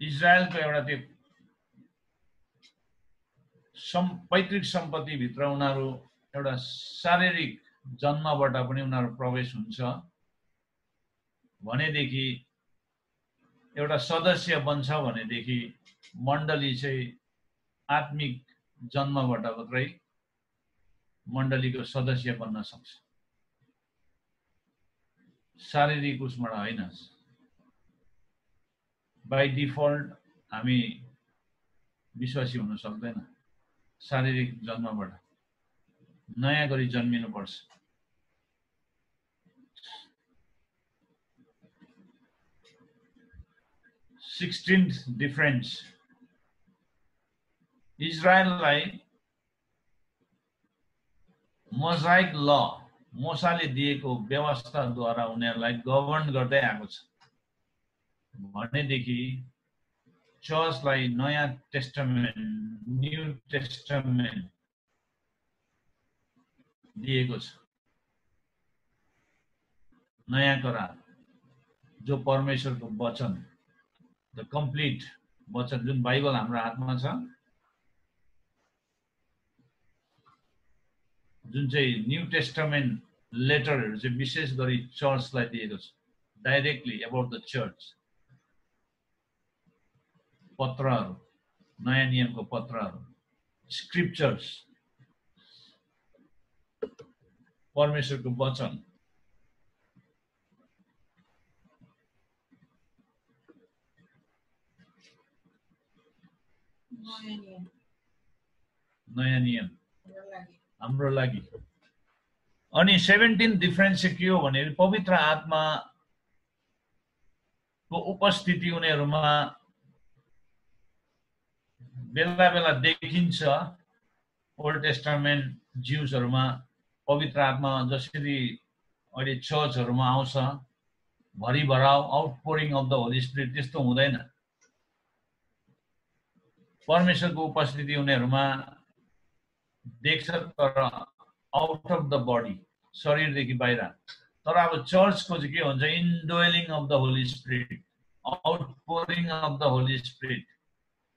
इजरायलको एउटा त्यो पैतृक सम्पत्ति भित्र उनीहरू एउटा शारीरिक जन्मबाट पनि उनीहरू प्रवेश हुन्छ भनेदेखि, एउटा सदस्य बन्छ भनेदेखि मण्डली चाहिँ आत्मिक जन्मबाट मात्रै मण्डलीको सदस्य बन्न सक्छ, शारीरिक उसबाट होइन। बाई डिफल्ट हामी विश्वासी हुन सक्दैन, शारीरिक जन्मबाट नयाँ गरी जन्मिनुपर्छ। सिक्सटीन्थ डिफरेन्स, इजरायललाई मोजाइक ल, मूसाले दिएको व्यवस्थाद्वारा उनीहरूलाई गभर्न गर्दै आएको छ भनेदेखि चर्चलाई नयाँ टेस्टामेन्ट, न्यू टेस्टामेन्ट दिएको छ, नयाँ करार, जो परमेश्वरको वचन, द कम्प्लिट वचन, जुन बाइबल हाम्रो हातमा छ, जुन चाहिँ न्यू टेस्टामेन्ट लेटरहरू चाहिँ विशेष गरी चर्चलाई दिएको छ, डाइरेक्टली अबाउट द चर्च। पत्रहरू, नयाँ नियमको पत्रहरू, स्क्रिप्चर्स, परमेश्वरको वचन। नयाँ नियम हाम्रो लागि। अनि 17 डिफरेन्स चाहिँ के हो भने पवित्र आत्माको उपस्थिति उनीहरूमा बेला बेला देखिन्छ। ओल्ड टेस्टामेन्ट ज्यूजहरूमा पवित्र आत्मा जसरी अहिले चर्चहरूमा आउँछ, भरि भराउ, outpouring of the Holy Spirit, त्यस्तो हुँदैन। परमेश्वरको उपस्थिति उनीहरूमा देख्छ, तर आउट अफ द बडी, शरीरदेखि बाहिर। तर अब चर्चको चाहिँ के हुन्छ, indwelling of the Holy Spirit, outpouring of the Holy Spirit,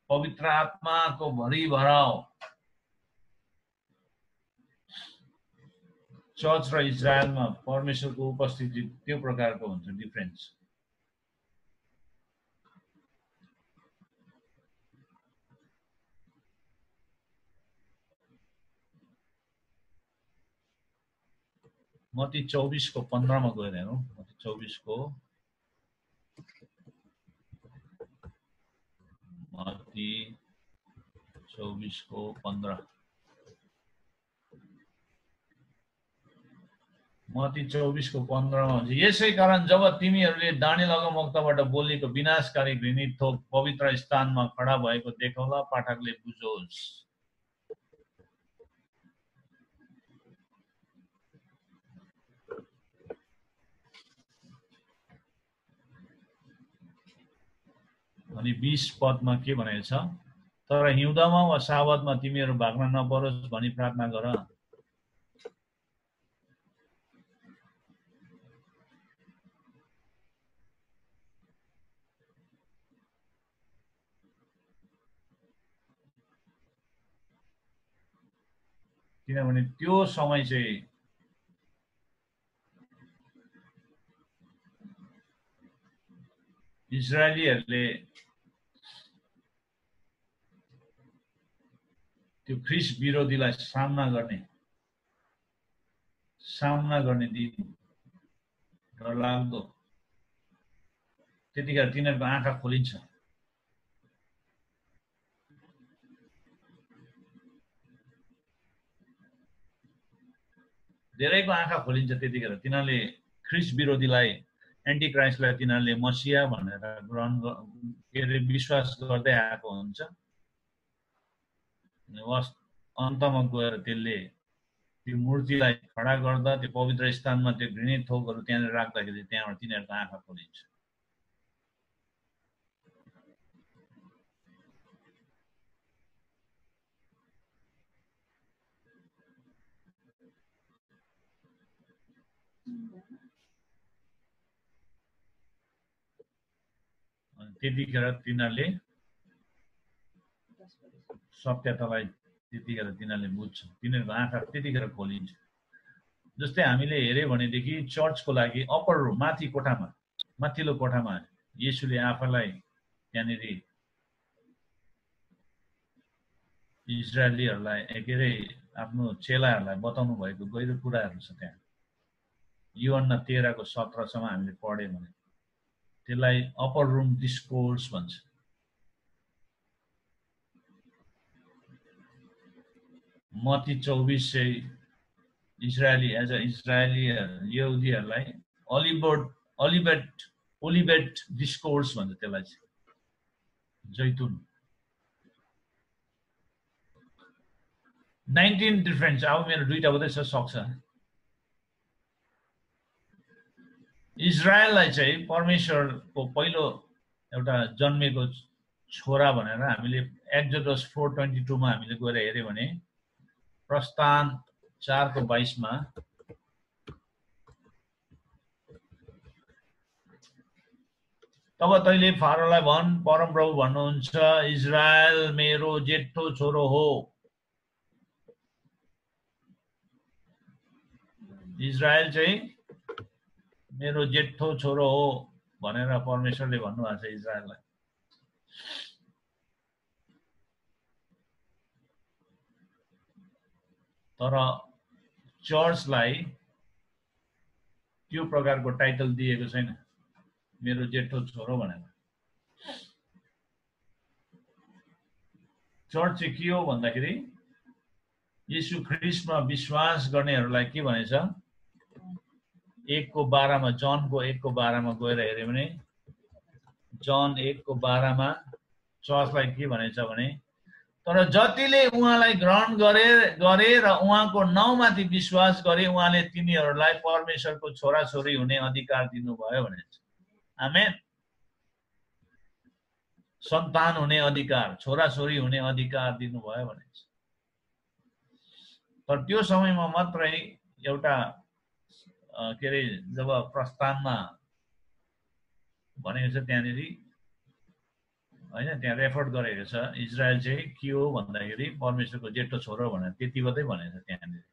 पवित्र आत्माको भरि भराउ। चर्च र इजरायलमा परमेश्वरको उपस्थिति त्यो प्रकारको हुन्छ, डिफरेन्स। मत्ती 24 को 15 मा गएर हेरौँ। मत्ती 24 को 15। मत्ती 24:15 मा हुन्छ, यसै कारण जब तिमीहरूले दानियल अगमवक्ताबाट बोलेको विनाशकारी घृणित थोक पवित्र स्थानमा खडा भएको देखौला, पाठकले बुझोस्। अनि 20 पदमा के भनेको छ, तर हिउँदमा वा साबतमा तिमीहरू भाग्न नपरोस् भनी प्रार्थना गर। किनभने त्यो समय चाहिँ इजरायलीहरूले त्यो ख्रिस्ट विरोधीलाई सामना गर्ने दिन डरलाग्दो। त्यतिखेर तिनीहरूको आँखा खोलिन्छ। धेरैको आँखा खोलिन्छ त्यतिखेर। तिनीहरूले ख्रिस्ट विरोधीलाई, एन्टी क्राइस्टलाई तिनीहरूले मसिहा भनेर ग्रहण के अरे विश्वास गर्दै आएको हुन्छ। अन्तमा गएर त्यसले त्यो मूर्तिलाई खडा गर्दा त्यो पवित्र स्थानमा त्यो घृणित थोकहरू त्यहाँनिर राख्दाखेरि त्यहाँबाट तिनीहरूको आँखा खोलिन्छ। त्यतिखेर तिनीहरूले सत्यतालाई त्यतिखेर तिनीहरूले बुझ्छ, तिनीहरूको आँखा त्यतिखेर खोलिन्छ। जस्तै हामीले हेऱ्यो भनेदेखि चर्चको लागि अप्पर रुम, माथि कोठामा, माथिल्लो कोठामा येशूले आफैलाई त्यहाँनिर इजरायलीहरूलाई के अरे आफ्नो चेलाहरूलाई बताउनु भएको गहिरो कुराहरू छ। त्यहाँ यूहन्ना 13:17 हामीले पढ्यौँ भने त्यसलाई अप्पर रुम डिस्कोर्स भन्छ। मत्ती 24 चाहिँ इजरायली यहुदीहरूलाई ओलिभेट डिस्कोर्स भन्छ त्यसलाई चाहिँ, जैतुन। 19 डिफरेन्स। अब मेरो दुईटा मात्रै छ, सक्छ। इजरायललाई चाहिँ परमेश्वरको पहिलो एउटा जन्मेको छोरा भनेर हामीले एक्जोडस 4:22 मा हामीले गएर हेऱ्यो भने प्रस्थान 4:22 मा तब तैले फारोलाई भन्, परमप्रभु भन्नुहुन्छ, इजरायल मेरो जेठो छोरो हो। इजरायल चाहिँ मेरो जेठो छोरो हो भनेर परमेश्वरले भन्नुभएको छ इजरायललाई। तर चर्चलाई त्यो प्रकारको टाइटल दिएको छैन, मेरो जेठो छोरो भनेर। चर्च चाहिँ के हो भन्दाखेरि येशू ख्रिस्टमा विश्वास गर्नेहरूलाई के भनेछ, 1:12 मा, जनको 1:12 मा गएर हेऱ्यो भने जन 1:12 मा चर्चलाई के भनेछ भने, तर जतिले उहाँलाई ग्रहण गरे र उहाँको नाउँमाथि विश्वास गरे उहाँले तिनीहरूलाई परमेश्वरको छोराछोरी हुने अधिकार दिनुभयो भनेछ। आमेन। सन्तान हुने अधिकार, छोराछोरी हुने अधिकार दिनुभयो भनेछ। तर त्यो समयमा मात्रै एउटा के अरे जब प्रस्थानमा भनेको छ त्यहाँनिर हैन, त्यहाँ रेफर गरेको छ इजरायल चाहिँ के हो भन्दाखेरि परमेश्वरको जेठो छोरो भनेर त्यति मात्रै भनेको छ त्यहाँनिर।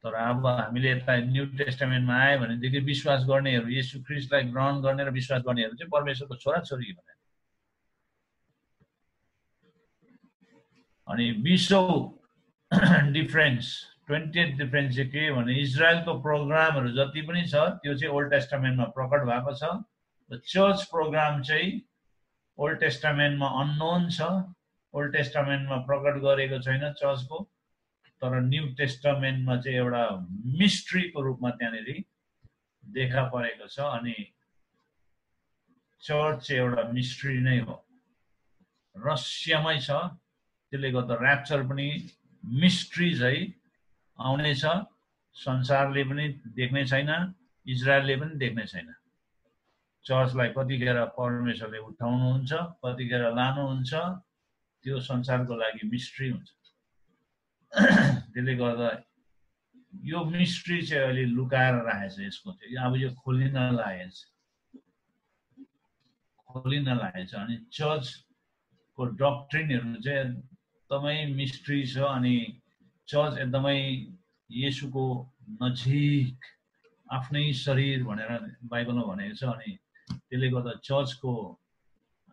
तर अब हामीले यता न्यू टेस्टामेन्टमा आयो भनेदेखि विश्वास गर्नेहरू, येशू ख्रिस्टलाई ग्रहण गर्ने र विश्वास गर्नेहरू चाहिँ परमेश्वरको छोराछोरी भनेर। अनि 20औं डिफरेन्स, 20th डिफरेन्स चाहिँ के भने इजरायलको प्रोग्रामहरू जति पनि छ त्यो चाहिँ ओल्ड टेस्टामेन्टमा प्रकट भएको छ। र चर्च प्रोग्राम चाहिँ ओल्ड टेस्टामेन्टमा अननोन छ, ओल्ड टेस्टामेन्टमा प्रकट गरेको छैन चर्चको। तर न्यू टेस्टामेन्टमा चाहिँ एउटा मिस्ट्रीको रूपमा त्यहाँनिर देखा परेको छ अनि चर्च चाहिँ एउटा मिस्ट्री नै हो, रहस्यमय छ। त्यसले गर्दा र्याप्चर पनि मिस्ट्री चाहिँ आउनेछ। संसारले पनि देख्ने छैन, इजरायलले पनि देख्ने छैन। चर्चलाई कतिखेर परमेश्वरले उठाउनुहुन्छ, कतिखेर लानुहुन्छ, त्यो संसारको लागि मिस्ट्री हुन्छ। त्यसले गर्दा यो मिस्ट्री चाहिँ अहिले लुकाएर राखेको छ। यसको चाहिँ अब यो खोलिन लागेको छ अनि चर्चको डक्ट्रिनहरू चाहिँ एकदमै मिस्ट्री छ अनि चर्च एकदमै येशूको नजिक आफ्नै शरीर भनेर बाइबलमा भनेको छ अनि त्यसले गर्दा चर्चको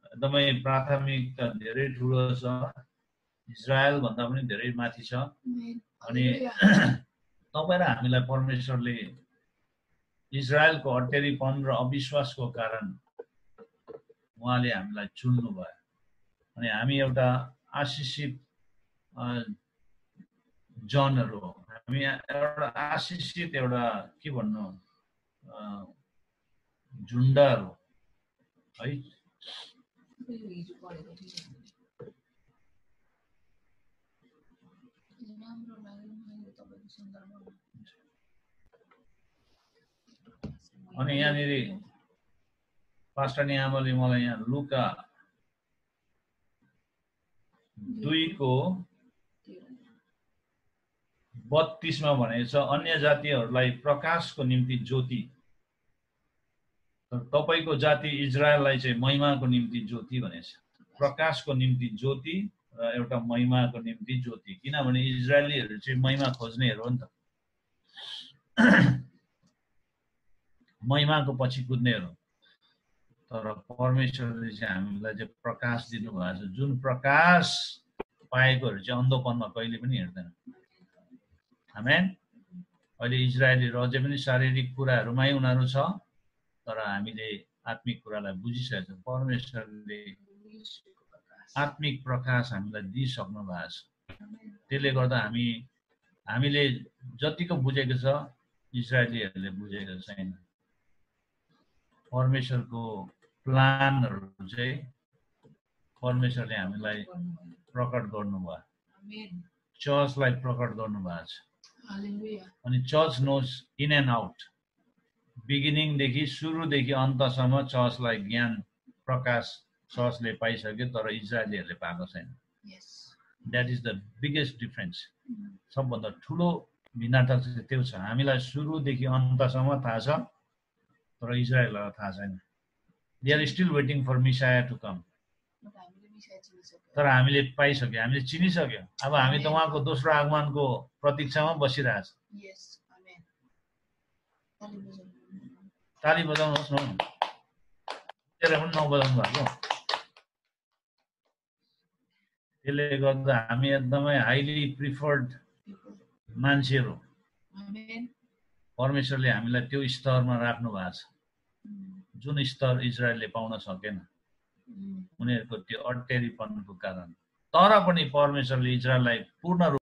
एकदमै प्राथमिकता धेरै ठुलो छ, इजरायल भन्दा पनि धेरै माथि छ। अनि तपाईँ र हामीलाई परमेश्वरले इजरायलको अटेरीपन र अविश्वासको कारण उहाँले हामीलाई चुन्नु भयो अनि हामी एउटा आशिषित जनहरू हो। हामी एउटा आशिषित एउटा के भन्नु झुन्डहरू है। अनि यहाँनिर पास्टर नियामले मलाई यहाँ लुका 2:32 मा भनेको छ, अन्य जातिहरूलाई प्रकाशको निम्ति ज्योति, तपाईको जाति इजरायललाई चाहिँ महिमाको निम्ति ज्योति भनेको छ। प्रकाशको निम्ति ज्योति र एउटा महिमाको निम्ति ज्योति, किनभने इजरायलीहरू चाहिँ महिमा खोज्नेहरू हो नि त, महिमाको पछि कुद्नेहरू। तर परमेश्वरले चाहिँ हामीलाई चाहिँ प्रकाश दिनुभएको छ, जुन प्रकाश पाएकोहरू चाहिँ अन्धोपनमा कहिले पनि हिँड्दैन। आमेन। अहिले इजरायली अझै पनि शारीरिक कुराहरूमै उनीहरू छ, तर हामीले आत्मिक कुरालाई बुझिसकेको छौँ। परमेश्वरले आत्मिक प्रकाश हामीलाई दिइसक्नु भएको छ। त्यसले गर्दा हामीले जतिको बुझेको छ इजरायलीहरूले बुझेको छैन। परमेश्वरको प्लानहरू चाहिँ परमेश्वरले हामीलाई प्रकट गर्नुभयो, चर्चलाई प्रकट गर्नुभएको छ। अनि church knows in and out, बिगिनिङदेखि सुरुदेखि अन्तसम्म चर्चलाई ज्ञान प्रकाश चर्चले पाइसक्यो, तर इजरायलीहरूले पाएको छैन। That is the biggest difference. सबभन्दा ठुलो भिन्नता चाहिँ त्यो छ। हामीलाई सुरुदेखि अन्तसम्म थाहा छ, तर इजरायललाई थाहा छैन। They are still waiting for messiah to come. तर हामीले पाइसक्यो, हामीले चिनिसक्यो। अब हामी त उहाँको दोस्रो आगमनको प्रतीक्षामा बसिरहेछ। ताली बजाउनुहोस् न, तेरो पनि नबजाउनु भएको। त्यसले गर्दा हामी एकदमै हाइली प्रिफर्ड मान्छेहरू, परमेश्वरले हामीलाई त्यो स्तरमा राख्नु भएको छ जुन स्तर इजरायलले पाउन सकेन उनीहरूको त्यो अटेरीपनको कारण। तर पनि परमेश्वरले इजरायललाई पूर्ण